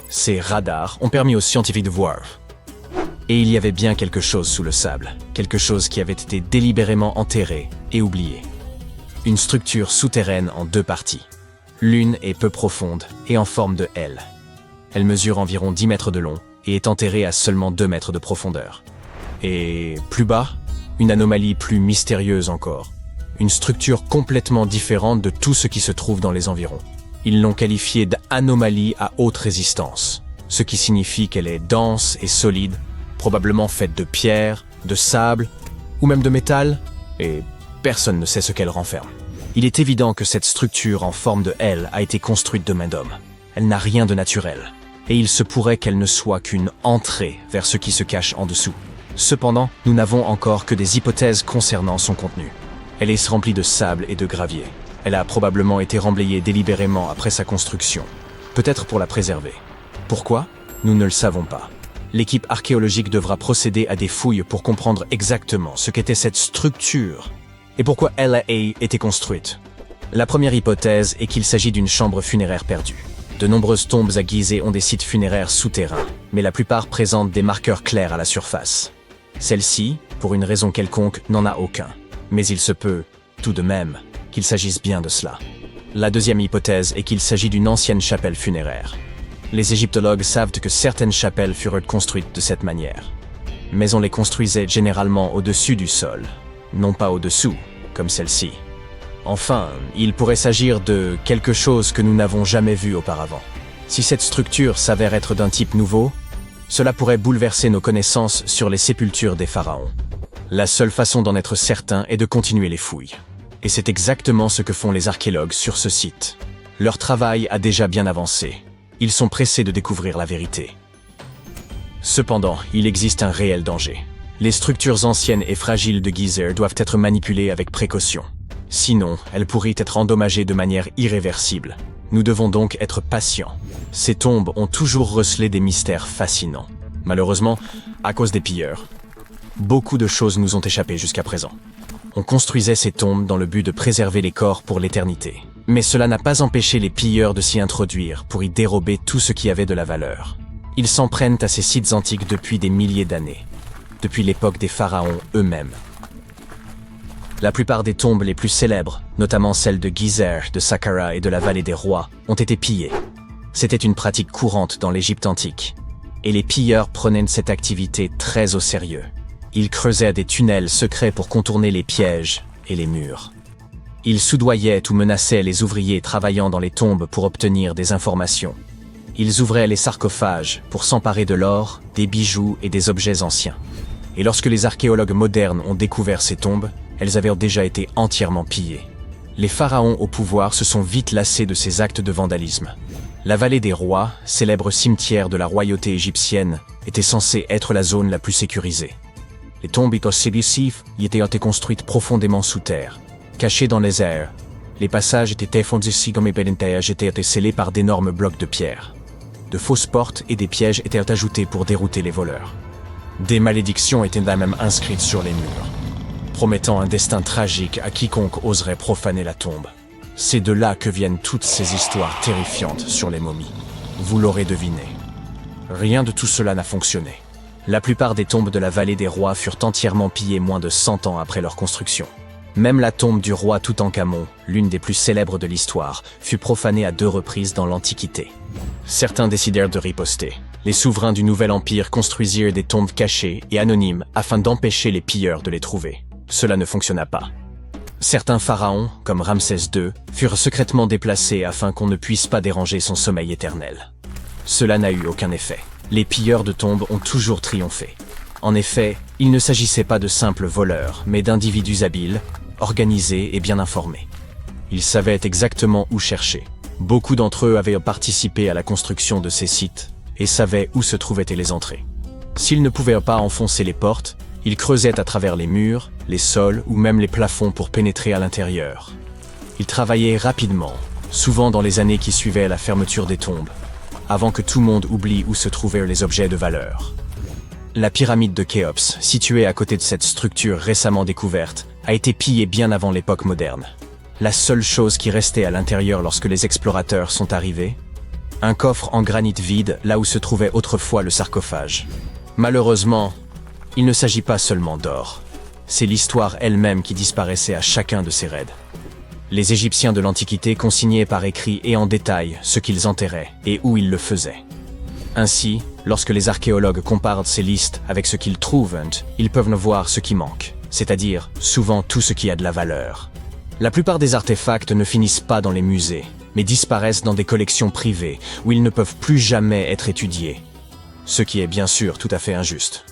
Ces radars ont permis aux scientifiques de voir. Et il y avait bien quelque chose sous le sable, quelque chose qui avait été délibérément enterré et oublié. Une structure souterraine en deux parties. L'une est peu profonde et en forme de L. Elle mesure environ 10 mètres de long et est enterrée à seulement 2 mètres de profondeur. Et plus bas, une anomalie plus mystérieuse encore. Une structure complètement différente de tout ce qui se trouve dans les environs. Ils l'ont qualifiée d'anomalie à haute résistance, ce qui signifie qu'elle est dense et solide, probablement faite de pierre, de sable ou même de métal, et personne ne sait ce qu'elle renferme. Il est évident que cette structure en forme de L a été construite de main d'homme. Elle n'a rien de naturel, et il se pourrait qu'elle ne soit qu'une entrée vers ce qui se cache en dessous. Cependant, nous n'avons encore que des hypothèses concernant son contenu. Elle est remplie de sable et de gravier. Elle a probablement été remblayée délibérément après sa construction, peut-être pour la préserver. Pourquoi? Nous ne le savons pas. L'équipe archéologique devra procéder à des fouilles pour comprendre exactement ce qu'était cette structure et pourquoi elle a été construite. La première hypothèse est qu'il s'agit d'une chambre funéraire perdue. De nombreuses tombes à Gizeh ont des sites funéraires souterrains, mais la plupart présentent des marqueurs clairs à la surface. Celle-ci, pour une raison quelconque, n'en a aucun. Mais il se peut, tout de même, qu'il s'agisse bien de cela. La deuxième hypothèse est qu'il s'agit d'une ancienne chapelle funéraire. Les égyptologues savent que certaines chapelles furent construites de cette manière. Mais on les construisait généralement au-dessus du sol, non pas au-dessous, comme celle-ci. Enfin, il pourrait s'agir de quelque chose que nous n'avons jamais vu auparavant. Si cette structure s'avère être d'un type nouveau, cela pourrait bouleverser nos connaissances sur les sépultures des pharaons. La seule façon d'en être certain est de continuer les fouilles. Et c'est exactement ce que font les archéologues sur ce site. Leur travail a déjà bien avancé. Ils sont pressés de découvrir la vérité. Cependant, il existe un réel danger. Les structures anciennes et fragiles de Gizeh doivent être manipulées avec précaution. Sinon, elles pourraient être endommagées de manière irréversible. Nous devons donc être patients. Ces tombes ont toujours recelé des mystères fascinants. Malheureusement, à cause des pilleurs, beaucoup de choses nous ont échappé jusqu'à présent. On construisait ces tombes dans le but de préserver les corps pour l'éternité. Mais cela n'a pas empêché les pilleurs de s'y introduire pour y dérober tout ce qui avait de la valeur. Ils s'en prennent à ces sites antiques depuis des milliers d'années, depuis l'époque des pharaons eux-mêmes. La plupart des tombes les plus célèbres, notamment celles de Gizeh, de Saqqara et de la vallée des rois, ont été pillées. C'était une pratique courante dans l'Égypte antique, et les pilleurs prenaient cette activité très au sérieux. Ils creusaient des tunnels secrets pour contourner les pièges et les murs. Ils soudoyaient ou menaçaient les ouvriers travaillant dans les tombes pour obtenir des informations. Ils ouvraient les sarcophages pour s'emparer de l'or, des bijoux et des objets anciens. Et lorsque les archéologues modernes ont découvert ces tombes, elles avaient déjà été entièrement pillées. Les pharaons au pouvoir se sont vite lassés de ces actes de vandalisme. La vallée des rois, célèbre cimetière de la royauté égyptienne, était censée être la zone la plus sécurisée. Les tombes ici y étaient construites profondément sous terre, cachées dans les airs. Les passages étaient scellés par d'énormes blocs de pierre. De fausses portes et des pièges étaient ajoutés pour dérouter les voleurs. Des malédictions étaient même inscrites sur les murs, promettant un destin tragique à quiconque oserait profaner la tombe. C'est de là que viennent toutes ces histoires terrifiantes sur les momies. Vous l'aurez deviné. Rien de tout cela n'a fonctionné. La plupart des tombes de la vallée des rois furent entièrement pillées moins de 100 ans après leur construction. Même la tombe du roi Toutankhamon, l'une des plus célèbres de l'histoire, fut profanée à 2 reprises dans l'Antiquité. Certains décidèrent de riposter. Les souverains du Nouvel Empire construisirent des tombes cachées et anonymes afin d'empêcher les pilleurs de les trouver. Cela ne fonctionna pas. Certains pharaons, comme Ramsès II, furent secrètement déplacés afin qu'on ne puisse pas déranger son sommeil éternel. Cela n'a eu aucun effet. Les pilleurs de tombes ont toujours triomphé. En effet, il ne s'agissait pas de simples voleurs, mais d'individus habiles, organisés et bien informés. Ils savaient exactement où chercher. Beaucoup d'entre eux avaient participé à la construction de ces sites et savaient où se trouvaient les entrées. S'ils ne pouvaient pas enfoncer les portes, ils creusaient à travers les murs, les sols ou même les plafonds pour pénétrer à l'intérieur. Ils travaillaient rapidement, souvent dans les années qui suivaient la fermeture des tombes, avant que tout le monde oublie où se trouvaient les objets de valeur. La pyramide de Khéops, située à côté de cette structure récemment découverte, a été pillée bien avant l'époque moderne. La seule chose qui restait à l'intérieur lorsque les explorateurs sont arrivés, un coffre en granit vide là où se trouvait autrefois le sarcophage. Malheureusement, il ne s'agit pas seulement d'or. C'est l'histoire elle-même qui disparaissait à chacun de ces raids. Les Égyptiens de l'Antiquité consignaient par écrit et en détail ce qu'ils enterraient et où ils le faisaient. Ainsi, lorsque les archéologues comparent ces listes avec ce qu'ils trouvent, ils peuvent voir ce qui manque, c'est-à-dire souvent tout ce qui a de la valeur. La plupart des artefacts ne finissent pas dans les musées, mais disparaissent dans des collections privées où ils ne peuvent plus jamais être étudiés. Ce qui est bien sûr tout à fait injuste.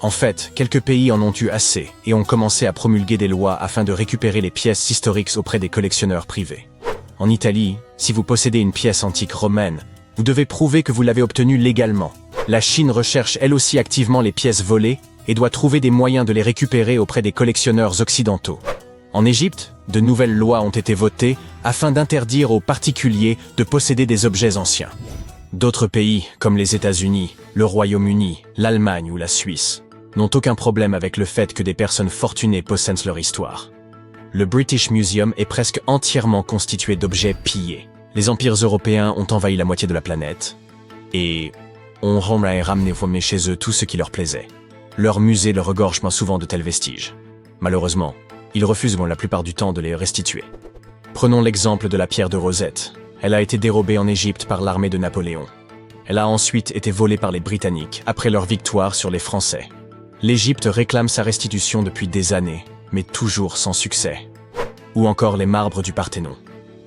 En fait, quelques pays en ont eu assez et ont commencé à promulguer des lois afin de récupérer les pièces historiques auprès des collectionneurs privés. En Italie, si vous possédez une pièce antique romaine, vous devez prouver que vous l'avez obtenue légalement. La Chine recherche elle aussi activement les pièces volées et doit trouver des moyens de les récupérer auprès des collectionneurs occidentaux. En Égypte, de nouvelles lois ont été votées afin d'interdire aux particuliers de posséder des objets anciens. D'autres pays, comme les États-Unis, le Royaume-Uni, l'Allemagne ou la Suisse, n'ont aucun problème avec le fait que des personnes fortunées possèdent leur histoire. Le British Museum est presque entièrement constitué d'objets pillés. Les empires européens ont envahi la moitié de la planète et ont ramené chez eux tout ce qui leur plaisait. Leurs musées leur regorgent souvent de tels vestiges. Malheureusement, ils refusent la plupart du temps de les restituer. Prenons l'exemple de la pierre de Rosette. Elle a été dérobée en Égypte par l'armée de Napoléon. Elle a ensuite été volée par les Britanniques après leur victoire sur les Français. L'Égypte réclame sa restitution depuis des années, mais toujours sans succès. Ou encore les marbres du Parthénon.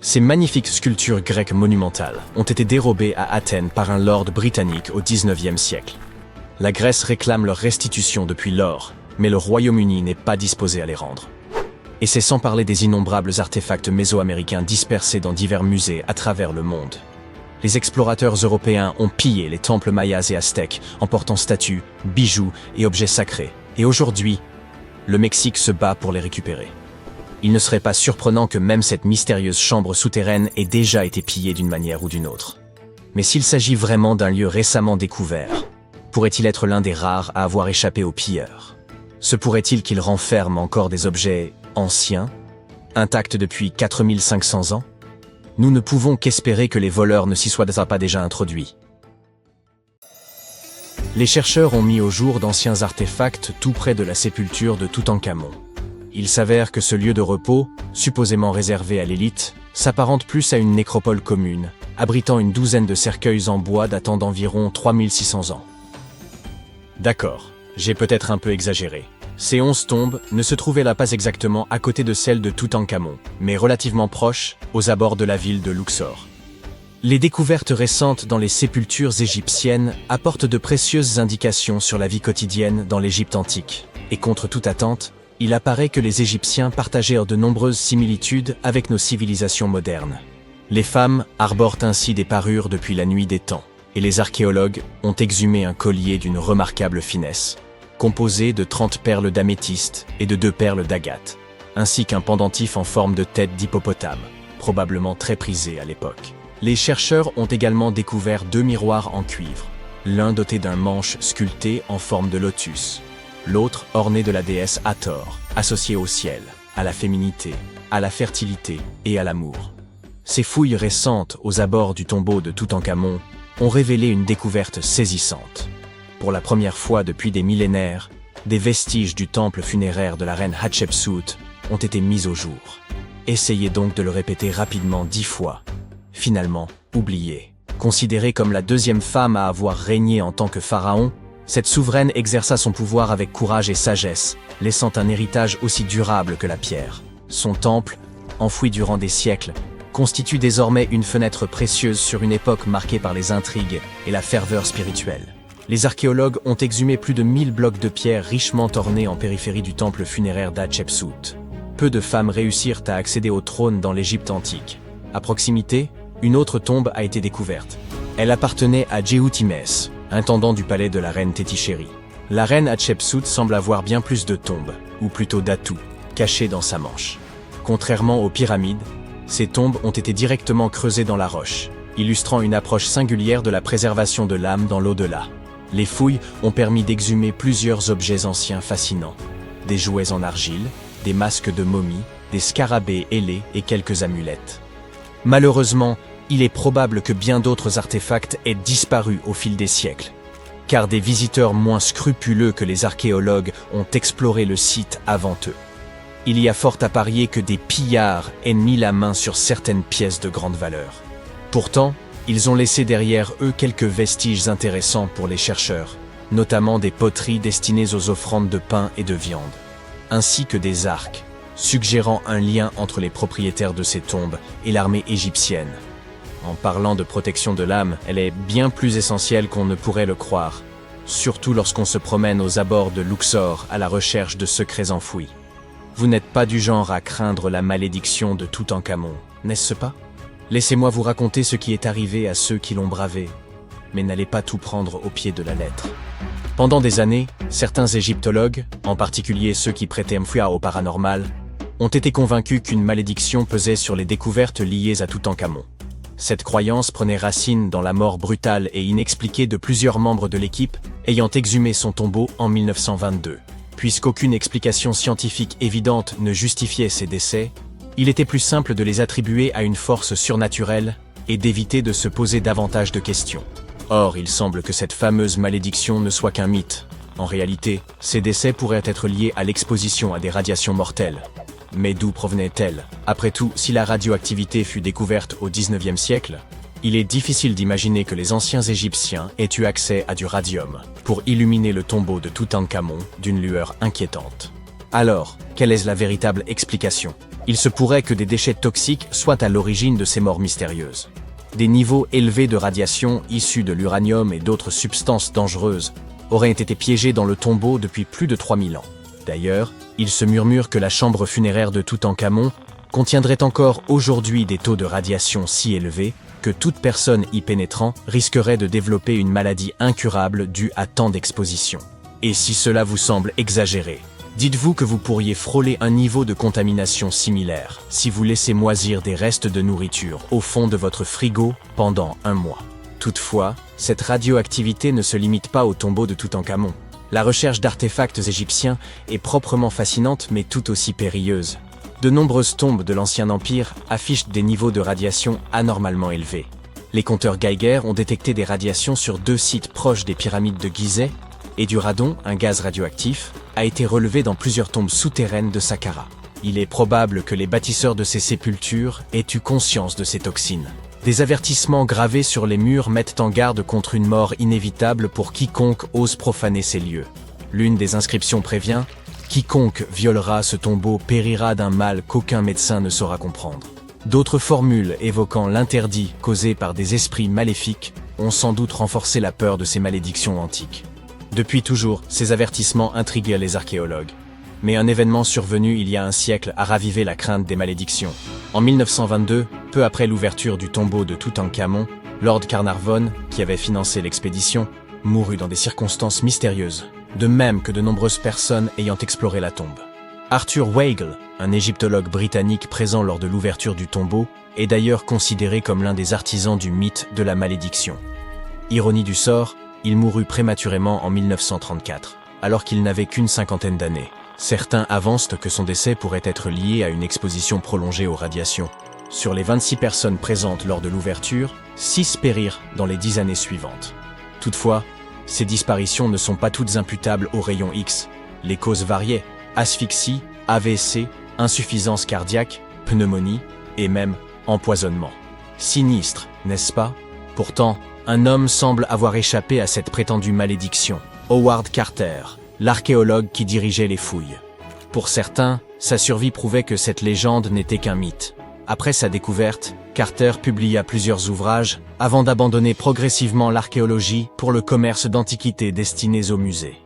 Ces magnifiques sculptures grecques monumentales ont été dérobées à Athènes par un lord britannique au XIXe siècle. La Grèce réclame leur restitution depuis lors, mais le Royaume-Uni n'est pas disposé à les rendre. Et c'est sans parler des innombrables artefacts mésoaméricains dispersés dans divers musées à travers le monde. Les explorateurs européens ont pillé les temples mayas et aztèques, emportant statues, bijoux et objets sacrés. Et aujourd'hui, le Mexique se bat pour les récupérer. Il ne serait pas surprenant que même cette mystérieuse chambre souterraine ait déjà été pillée d'une manière ou d'une autre. Mais s'il s'agit vraiment d'un lieu récemment découvert, pourrait-il être l'un des rares à avoir échappé aux pilleurs? Se pourrait-il qu'il renferme encore des objets anciens, intacts depuis 4500 ans? Nous ne pouvons qu'espérer que les voleurs ne s'y soient pas déjà introduits. Les chercheurs ont mis au jour d'anciens artefacts tout près de la sépulture de Toutankhamon. Il s'avère que ce lieu de repos, supposément réservé à l'élite, s'apparente plus à une nécropole commune, abritant une douzaine de cercueils en bois datant d'environ 3600 ans. D'accord, j'ai peut-être un peu exagéré. Ces 11 tombes ne se trouvaient là pas exactement à côté de celles de Toutankhamon, mais relativement proches, aux abords de la ville de Luxor. Les découvertes récentes dans les sépultures égyptiennes apportent de précieuses indications sur la vie quotidienne dans l'Égypte antique, et contre toute attente, il apparaît que les Égyptiens partagèrent de nombreuses similitudes avec nos civilisations modernes. Les femmes arborent ainsi des parures depuis la nuit des temps, et les archéologues ont exhumé un collier d'une remarquable finesse, composé de 30 perles d'améthyste et de 2 perles d'agate, ainsi qu'un pendentif en forme de tête d'hippopotame, probablement très prisé à l'époque. Les chercheurs ont également découvert 2 miroirs en cuivre, l'un doté d'un manche sculpté en forme de lotus, l'autre orné de la déesse Hathor, associée au ciel, à la féminité, à la fertilité et à l'amour. Ces fouilles récentes aux abords du tombeau de Toutankhamon ont révélé une découverte saisissante. Pour la première fois depuis des millénaires, des vestiges du temple funéraire de la reine Hatshepsut ont été mis au jour. Essayez donc de le répéter rapidement 10 fois. Finalement, oublié. Considérée comme la 2e femme à avoir régné en tant que pharaon, cette souveraine exerça son pouvoir avec courage et sagesse, laissant un héritage aussi durable que la pierre. Son temple, enfoui durant des siècles, constitue désormais une fenêtre précieuse sur une époque marquée par les intrigues et la ferveur spirituelle. Les archéologues ont exhumé plus de 1000 blocs de pierre richement ornés en périphérie du temple funéraire d'Hatshepsut. Peu de femmes réussirent à accéder au trône dans l'Égypte antique. À proximité, une autre tombe a été découverte. Elle appartenait à Djehoutmès, intendant du palais de la reine Tétichéri. La reine Hatshepsut semble avoir bien plus de tombes, ou plutôt d'atouts, cachés dans sa manche. Contrairement aux pyramides, ces tombes ont été directement creusées dans la roche, illustrant une approche singulière de la préservation de l'âme dans l'au-delà. Les fouilles ont permis d'exhumer plusieurs objets anciens fascinants. Des jouets en argile, des masques de momies, des scarabées ailés et quelques amulettes. Malheureusement, il est probable que bien d'autres artefacts aient disparu au fil des siècles, car des visiteurs moins scrupuleux que les archéologues ont exploré le site avant eux. Il y a fort à parier que des pillards aient mis la main sur certaines pièces de grande valeur. Pourtant, ils ont laissé derrière eux quelques vestiges intéressants pour les chercheurs, notamment des poteries destinées aux offrandes de pain et de viande, ainsi que des arcs, suggérant un lien entre les propriétaires de ces tombes et l'armée égyptienne. En parlant de protection de l'âme, elle est bien plus essentielle qu'on ne pourrait le croire, surtout lorsqu'on se promène aux abords de Luxor à la recherche de secrets enfouis. Vous n'êtes pas du genre à craindre la malédiction de Toutankhamon, n'est-ce pas? Laissez-moi vous raconter ce qui est arrivé à ceux qui l'ont bravé, mais n'allez pas tout prendre au pied de la lettre. Pendant des années, certains égyptologues, en particulier ceux qui prêtaient foi au paranormal, ont été convaincus qu'une malédiction pesait sur les découvertes liées à Toutankhamon. Cette croyance prenait racine dans la mort brutale et inexpliquée de plusieurs membres de l'équipe ayant exhumé son tombeau en 1922. Puisqu'aucune explication scientifique évidente ne justifiait ces décès, il était plus simple de les attribuer à une force surnaturelle et d'éviter de se poser davantage de questions. Or, il semble que cette fameuse malédiction ne soit qu'un mythe. En réalité, ces décès pourraient être liés à l'exposition à des radiations mortelles. Mais d'où provenait-elle? Après tout, si la radioactivité fut découverte au XIXe siècle, il est difficile d'imaginer que les anciens Égyptiens aient eu accès à du radium pour illuminer le tombeau de Toutankhamon d'une lueur inquiétante. Alors, quelle est la véritable explication? Il se pourrait que des déchets toxiques soient à l'origine de ces morts mystérieuses. Des niveaux élevés de radiation issus de l'uranium et d'autres substances dangereuses auraient été piégés dans le tombeau depuis plus de 3000 ans. D'ailleurs, il se murmure que la chambre funéraire de Toutankhamon contiendrait encore aujourd'hui des taux de radiation si élevés que toute personne y pénétrant risquerait de développer une maladie incurable due à tant d'exposition. Et si cela vous semble exagéré, dites-vous que vous pourriez frôler un niveau de contamination similaire si vous laissez moisir des restes de nourriture au fond de votre frigo pendant un mois. Toutefois, cette radioactivité ne se limite pas au tombeau de Toutankhamon. La recherche d'artefacts égyptiens est proprement fascinante mais tout aussi périlleuse. De nombreuses tombes de l'Ancien Empire affichent des niveaux de radiation anormalement élevés. Les compteurs Geiger ont détecté des radiations sur 2 sites proches des pyramides de Gizeh, et du radon, un gaz radioactif, a été relevé dans plusieurs tombes souterraines de Saqqara. Il est probable que les bâtisseurs de ces sépultures aient eu conscience de ces toxines. Des avertissements gravés sur les murs mettent en garde contre une mort inévitable pour quiconque ose profaner ces lieux. L'une des inscriptions prévient « Quiconque violera ce tombeau périra d'un mal qu'aucun médecin ne saura comprendre ». D'autres formules évoquant l'interdit causé par des esprits maléfiques ont sans doute renforcé la peur de ces malédictions antiques. Depuis toujours, ces avertissements intriguent les archéologues. Mais un événement survenu il y a un siècle a ravivé la crainte des malédictions. En 1922, peu après l'ouverture du tombeau de Toutankhamon, Lord Carnarvon, qui avait financé l'expédition, mourut dans des circonstances mystérieuses, de même que de nombreuses personnes ayant exploré la tombe. Arthur Weigel, un égyptologue britannique présent lors de l'ouverture du tombeau, est d'ailleurs considéré comme l'un des artisans du mythe de la malédiction. Ironie du sort, il mourut prématurément en 1934, alors qu'il n'avait qu'une cinquantaine d'années. Certains avancent que son décès pourrait être lié à une exposition prolongée aux radiations. Sur les 26 personnes présentes lors de l'ouverture, 6 périrent dans les 10 années suivantes. Toutefois, ces disparitions ne sont pas toutes imputables aux rayons X. Les causes variaient: asphyxie, AVC, insuffisance cardiaque, pneumonie et même empoisonnement. Sinistre, n'est-ce pas? Pourtant, un homme semble avoir échappé à cette prétendue malédiction. Howard Carter, l'archéologue qui dirigeait les fouilles. Pour certains, sa survie prouvait que cette légende n'était qu'un mythe. Après sa découverte, Carter publia plusieurs ouvrages avant d'abandonner progressivement l'archéologie pour le commerce d'antiquités destinées aux musées.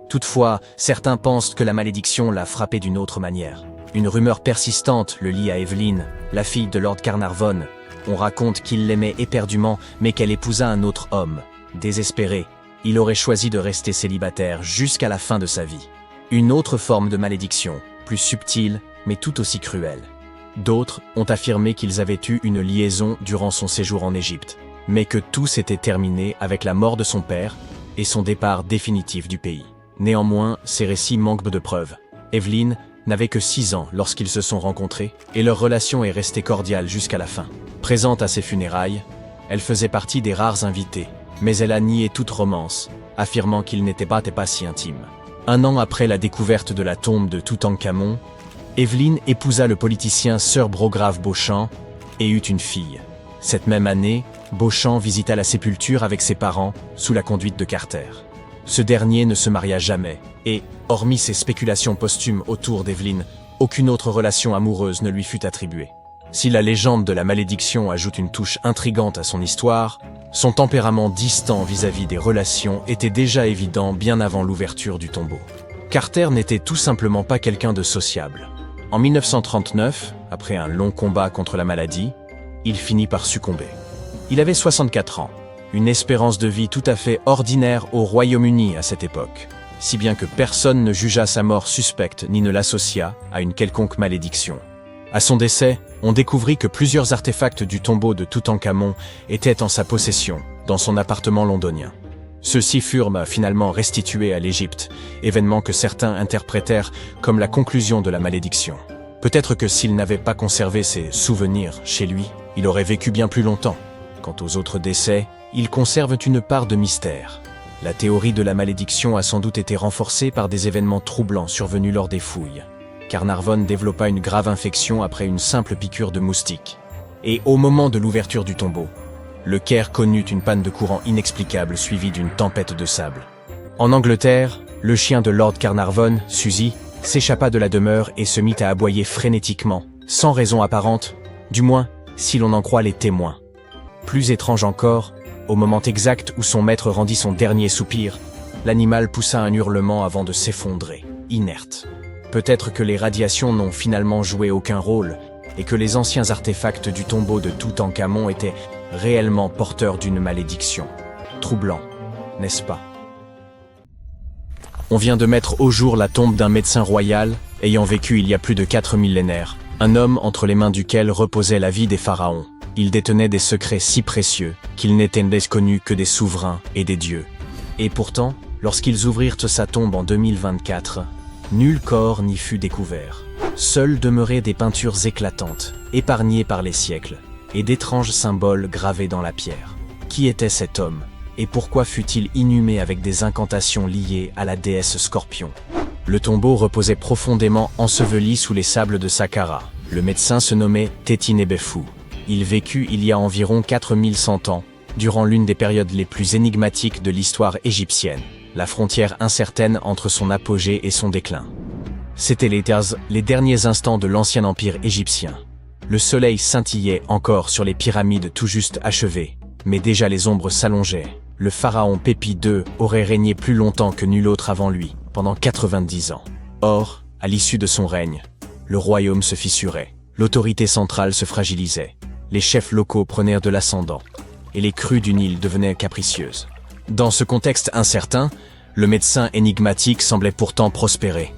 Toutefois, certains pensent que la malédiction l'a frappé d'une autre manière. Une rumeur persistante le lie à Evelyn, la fille de Lord Carnarvon. On raconte qu'il l'aimait éperdument, mais qu'elle épousa un autre homme. Désespéré, il aurait choisi de rester célibataire jusqu'à la fin de sa vie. Une autre forme de malédiction, plus subtile, mais tout aussi cruelle. D'autres ont affirmé qu'ils avaient eu une liaison durant son séjour en Égypte, mais que tout s'était terminé avec la mort de son père et son départ définitif du pays. Néanmoins, ces récits manquent de preuves. Evelyn n'avait que 6 ans lorsqu'ils se sont rencontrés, et leur relation est restée cordiale jusqu'à la fin. Présente à ses funérailles, elle faisait partie des rares invités, mais elle a nié toute romance, affirmant qu'ils n'étaient pas si intimes. Un an après la découverte de la tombe de Toutankhamon, Evelyn épousa le politicien Sir Brograve Beauchamp et eut une fille. Cette même année, Beauchamp visita la sépulture avec ses parents, sous la conduite de Carter. Ce dernier ne se maria jamais, et, hormis ses spéculations posthumes autour d'Evelyn, aucune autre relation amoureuse ne lui fut attribuée. Si la légende de la malédiction ajoute une touche intrigante à son histoire, son tempérament distant vis-à-vis des relations était déjà évident bien avant l'ouverture du tombeau. Carter n'était tout simplement pas quelqu'un de sociable. En 1939, après un long combat contre la maladie, il finit par succomber. Il avait 64 ans, une espérance de vie tout à fait ordinaire au Royaume-Uni à cette époque, si bien que personne ne jugea sa mort suspecte ni ne l'associa à une quelconque malédiction. À son décès, on découvrit que plusieurs artefacts du tombeau de Toutankhamon étaient en sa possession, dans son appartement londonien. Ceux-ci furent finalement restitués à l'Égypte, événement que certains interprétèrent comme la conclusion de la malédiction. Peut-être que s'il n'avait pas conservé ses souvenirs chez lui, il aurait vécu bien plus longtemps. Quant aux autres décès, ils conservent une part de mystère. La théorie de la malédiction a sans doute été renforcée par des événements troublants survenus lors des fouilles. Carnarvon développa une grave infection après une simple piqûre de moustique. Et au moment de l'ouverture du tombeau, le Caire connut une panne de courant inexplicable suivie d'une tempête de sable. En Angleterre, le chien de Lord Carnarvon, Suzy, s'échappa de la demeure et se mit à aboyer frénétiquement, sans raison apparente, du moins si l'on en croit les témoins. Plus étrange encore, au moment exact où son maître rendit son dernier soupir, l'animal poussa un hurlement avant de s'effondrer, inerte. Peut-être que les radiations n'ont finalement joué aucun rôle et que les anciens artefacts du tombeau de Toutankhamon étaient réellement porteurs d'une malédiction. Troublant, n'est-ce pas? On vient de mettre au jour la tombe d'un médecin royal ayant vécu il y a plus de 4 millénaires, un homme entre les mains duquel reposait la vie des pharaons. Il détenait des secrets si précieux qu'il n'était connu que des souverains et des dieux. Et pourtant, lorsqu'ils ouvrirent sa tombe en 2024, nul corps n'y fut découvert. Seules demeuraient des peintures éclatantes, épargnées par les siècles, et d'étranges symboles gravés dans la pierre. Qui était cet homme? Et pourquoi fut-il inhumé avec des incantations liées à la déesse Scorpion? Le tombeau reposait profondément enseveli sous les sables de Saqqara. Le médecin se nommait Tétinébéfou. Il vécut il y a environ 4100 ans, durant l'une des périodes les plus énigmatiques de l'histoire égyptienne, la frontière incertaine entre son apogée et son déclin. C'étaient les derniers instants de l'ancien empire égyptien. Le soleil scintillait encore sur les pyramides tout juste achevées, mais déjà les ombres s'allongeaient. Le pharaon Pépi II aurait régné plus longtemps que nul autre avant lui, pendant 90 ans. Or, à l'issue de son règne, le royaume se fissurait, l'autorité centrale se fragilisait, les chefs locaux prenaient de l'ascendant, et les crues du Nil devenaient capricieuses. Dans ce contexte incertain, le médecin énigmatique semblait pourtant prospérer.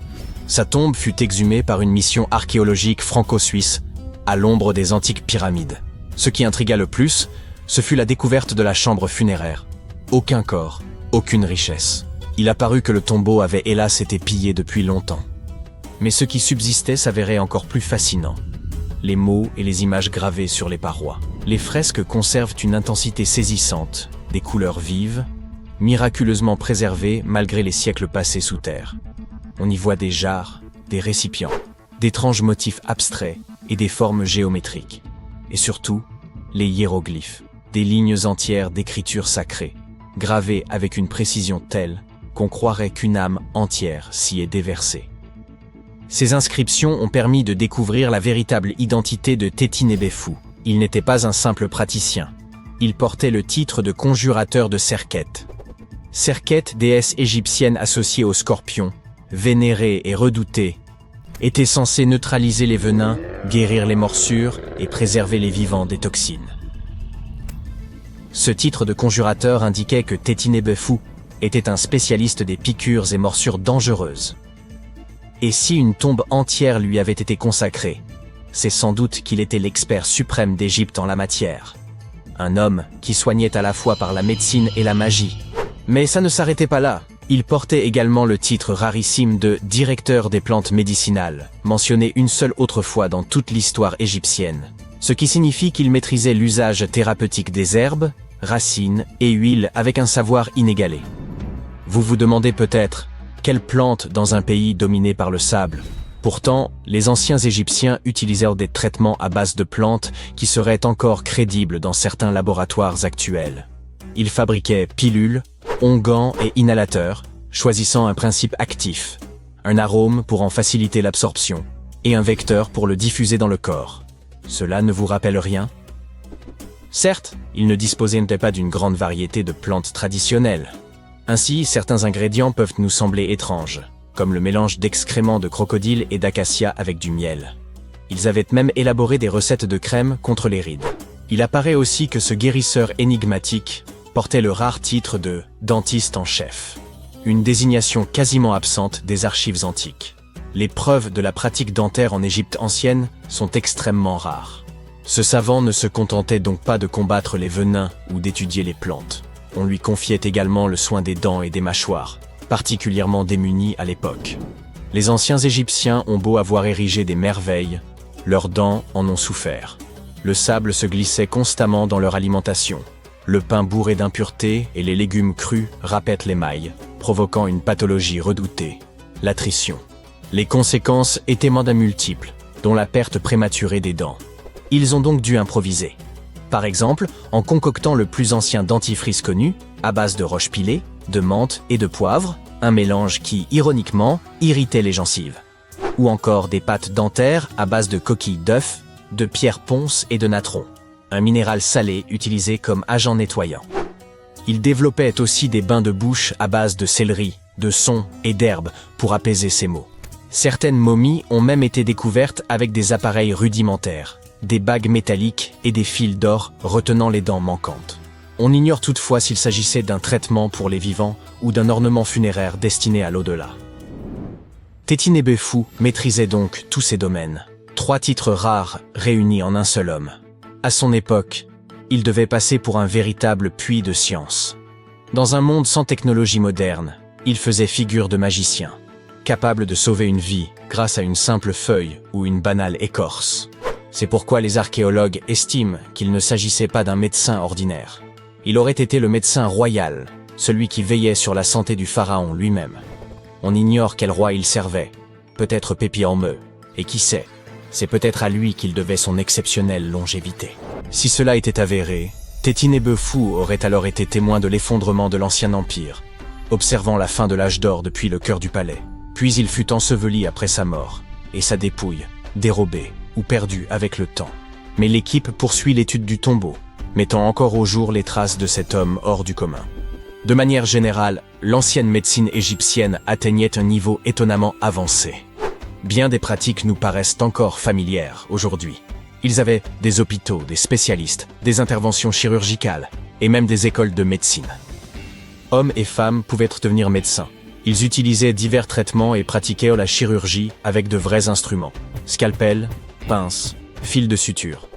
Sa tombe fut exhumée par une mission archéologique franco-suisse, à l'ombre des antiques pyramides. Ce qui intrigua le plus, ce fut la découverte de la chambre funéraire. Aucun corps, aucune richesse. Il apparut que le tombeau avait hélas été pillé depuis longtemps. Mais ce qui subsistait s'avérait encore plus fascinant. Les mots et les images gravées sur les parois. Les fresques conservent une intensité saisissante, des couleurs vives, miraculeusement préservées malgré les siècles passés sous terre. On y voit des jarres, des récipients, d'étranges motifs abstraits et des formes géométriques. Et surtout, les hiéroglyphes, des lignes entières d'écriture sacrée, gravées avec une précision telle qu'on croirait qu'une âme entière s'y est déversée. Ces inscriptions ont permis de découvrir la véritable identité de Tétinébéfou. Il n'était pas un simple praticien. Il portait le titre de conjurateur de Serket. Serket, déesse égyptienne associée au scorpion, vénérée et redoutée, était censée neutraliser les venins, guérir les morsures et préserver les vivants des toxines. Ce titre de conjurateur indiquait que Tétinébéfou était un spécialiste des piqûres et morsures dangereuses. Et si une tombe entière lui avait été consacrée, c'est sans doute qu'il était l'expert suprême d'Égypte en la matière. Un homme qui soignait à la fois par la médecine et la magie. Mais ça ne s'arrêtait pas là. Il portait également le titre rarissime de directeur des plantes médicinales, mentionné une seule autre fois dans toute l'histoire égyptienne. Ce qui signifie qu'il maîtrisait l'usage thérapeutique des herbes, racines et huiles avec un savoir inégalé. Vous vous demandez peut-être, quelle plante dans un pays dominé par le sable? Pourtant, les anciens Égyptiens utilisèrent des traitements à base de plantes qui seraient encore crédibles dans certains laboratoires actuels. Ils fabriquaient pilules, onguents et inhalateurs, choisissant un principe actif, un arôme pour en faciliter l'absorption, et un vecteur pour le diffuser dans le corps. Cela ne vous rappelle rien? Certes, ils ne disposaient pas d'une grande variété de plantes traditionnelles. Ainsi, certains ingrédients peuvent nous sembler étranges, comme le mélange d'excréments de crocodile et d'acacia avec du miel. Ils avaient même élaboré des recettes de crème contre les rides. Il apparaît aussi que ce guérisseur énigmatique portait le rare titre de « dentiste en chef », une désignation quasiment absente des archives antiques. Les preuves de la pratique dentaire en Égypte ancienne sont extrêmement rares. Ce savant ne se contentait donc pas de combattre les venins ou d'étudier les plantes. On lui confiait également le soin des dents et des mâchoires, particulièrement démunis à l'époque. Les anciens Égyptiens ont beau avoir érigé des merveilles, leurs dents en ont souffert. Le sable se glissait constamment dans leur alimentation. Le pain bourré d'impuretés et les légumes crus râpaient l'émail, provoquant une pathologie redoutée, l'attrition. Les conséquences étaient mandat multiples, dont la perte prématurée des dents. Ils ont donc dû improviser. Par exemple, en concoctant le plus ancien dentifrice connu, à base de roche pilée, de menthe et de poivre, un mélange qui, ironiquement, irritait les gencives. Ou encore des pâtes dentaires à base de coquilles d'œufs, de pierre ponce et de natron, un minéral salé utilisé comme agent nettoyant. Ils développaient aussi des bains de bouche à base de céleri, de son et d'herbes pour apaiser ces maux. Certaines momies ont même été découvertes avec des appareils rudimentaires, des bagues métalliques et des fils d'or retenant les dents manquantes. On ignore toutefois s'il s'agissait d'un traitement pour les vivants ou d'un ornement funéraire destiné à l'au-delà. Tétinébéfou maîtrisait donc tous ces domaines. 3 titres rares réunis en un seul homme. À son époque, il devait passer pour un véritable puits de science. Dans un monde sans technologie moderne, il faisait figure de magicien, capable de sauver une vie grâce à une simple feuille ou une banale écorce. C'est pourquoi les archéologues estiment qu'il ne s'agissait pas d'un médecin ordinaire. Il aurait été le médecin royal, celui qui veillait sur la santé du pharaon lui-même. On ignore quel roi il servait, peut-être Pépi en Meu, et qui sait, c'est peut-être à lui qu'il devait son exceptionnelle longévité. Si cela était avéré, Tétinébéfou aurait alors été témoin de l'effondrement de l'ancien empire, observant la fin de l'âge d'or depuis le cœur du palais. Puis il fut enseveli après sa mort, et sa dépouille, dérobée ou perdue avec le temps. Mais l'équipe poursuit l'étude du tombeau, mettant encore au jour les traces de cet homme hors du commun. De manière générale, l'ancienne médecine égyptienne atteignait un niveau étonnamment avancé. Bien des pratiques nous paraissent encore familières aujourd'hui. Ils avaient des hôpitaux, des spécialistes, des interventions chirurgicales et même des écoles de médecine. Hommes et femmes pouvaient devenir médecins. Ils utilisaient divers traitements et pratiquaient la chirurgie avec de vrais instruments. Scalpel, pinces, fils de suture.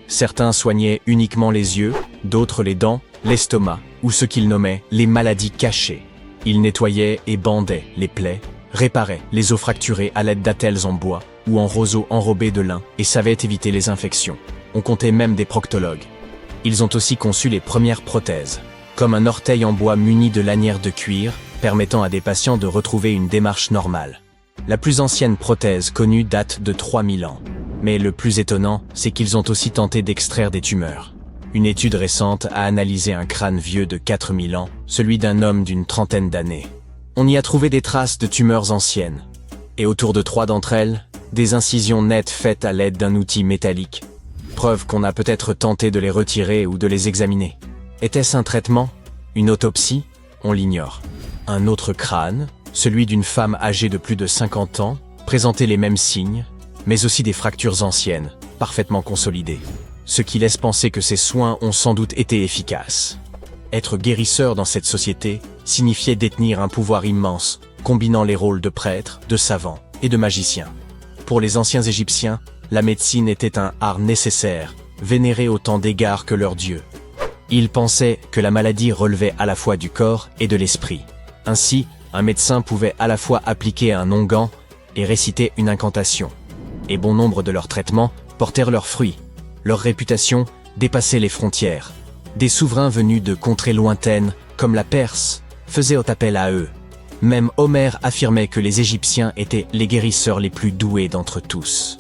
Certains soignaient uniquement les yeux, d'autres les dents, l'estomac ou ce qu'ils nommaient les maladies cachées. Ils nettoyaient et bandaient les plaies, réparaient les os fracturés à l'aide d'attelles en bois ou en roseaux enrobés de lin et savaient éviter les infections. On comptait même des proctologues. Ils ont aussi conçu les premières prothèses, comme un orteil en bois muni de lanières de cuir, permettant à des patients de retrouver une démarche normale. La plus ancienne prothèse connue date de 3000 ans. Mais le plus étonnant, c'est qu'ils ont aussi tenté d'extraire des tumeurs. Une étude récente a analysé un crâne vieux de 4000 ans, celui d'un homme d'une trentaine d'années. On y a trouvé des traces de tumeurs anciennes. Et autour de 3 d'entre elles, des incisions nettes faites à l'aide d'un outil métallique. Preuve qu'on a peut-être tenté de les retirer ou de les examiner. Était-ce un traitement? Une autopsie? On l'ignore. Un autre crâne, celui d'une femme âgée de plus de 50 ans, présentait les mêmes signes, mais aussi des fractures anciennes, parfaitement consolidées. Ce qui laisse penser que ces soins ont sans doute été efficaces. Être guérisseur dans cette société signifiait détenir un pouvoir immense, combinant les rôles de prêtre, de savant et de magicien. Pour les anciens Égyptiens, la médecine était un art nécessaire, vénéré autant d'égards que leur dieu. Ils pensaient que la maladie relevait à la fois du corps et de l'esprit. Ainsi, un médecin pouvait à la fois appliquer un onguent et réciter une incantation. Et bon nombre de leurs traitements portèrent leurs fruits. Leur réputation dépassait les frontières. Des souverains venus de contrées lointaines, comme la Perse, faisaient appel à eux. Même Homère affirmait que les Égyptiens étaient les guérisseurs les plus doués d'entre tous.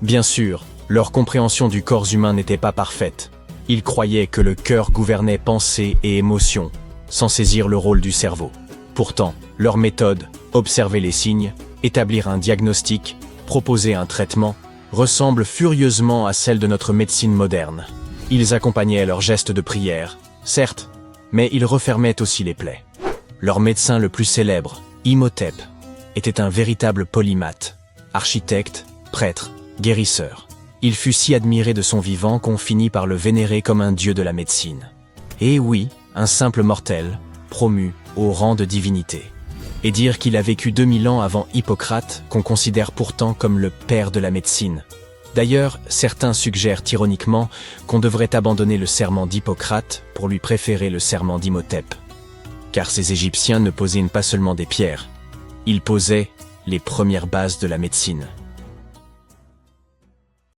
Bien sûr, leur compréhension du corps humain n'était pas parfaite. Ils croyaient que le cœur gouvernait pensée et émotion, sans saisir le rôle du cerveau. Pourtant, leur méthode, observer les signes, établir un diagnostic, proposer un traitement, ressemble furieusement à celle de notre médecine moderne. Ils accompagnaient leurs gestes de prière, certes, mais ils refermaient aussi les plaies. Leur médecin le plus célèbre, Imhotep, était un véritable polymathe, architecte, prêtre, guérisseur. Il fut si admiré de son vivant qu'on finit par le vénérer comme un dieu de la médecine. Et oui, un simple mortel, promu au rang de divinité. Et dire qu'il a vécu 2000 ans avant Hippocrate, qu'on considère pourtant comme le père de la médecine. D'ailleurs, certains suggèrent ironiquement qu'on devrait abandonner le serment d'Hippocrate pour lui préférer le serment d'Imhotep. Car ces Égyptiens ne posaient pas seulement des pierres, ils posaient les premières bases de la médecine.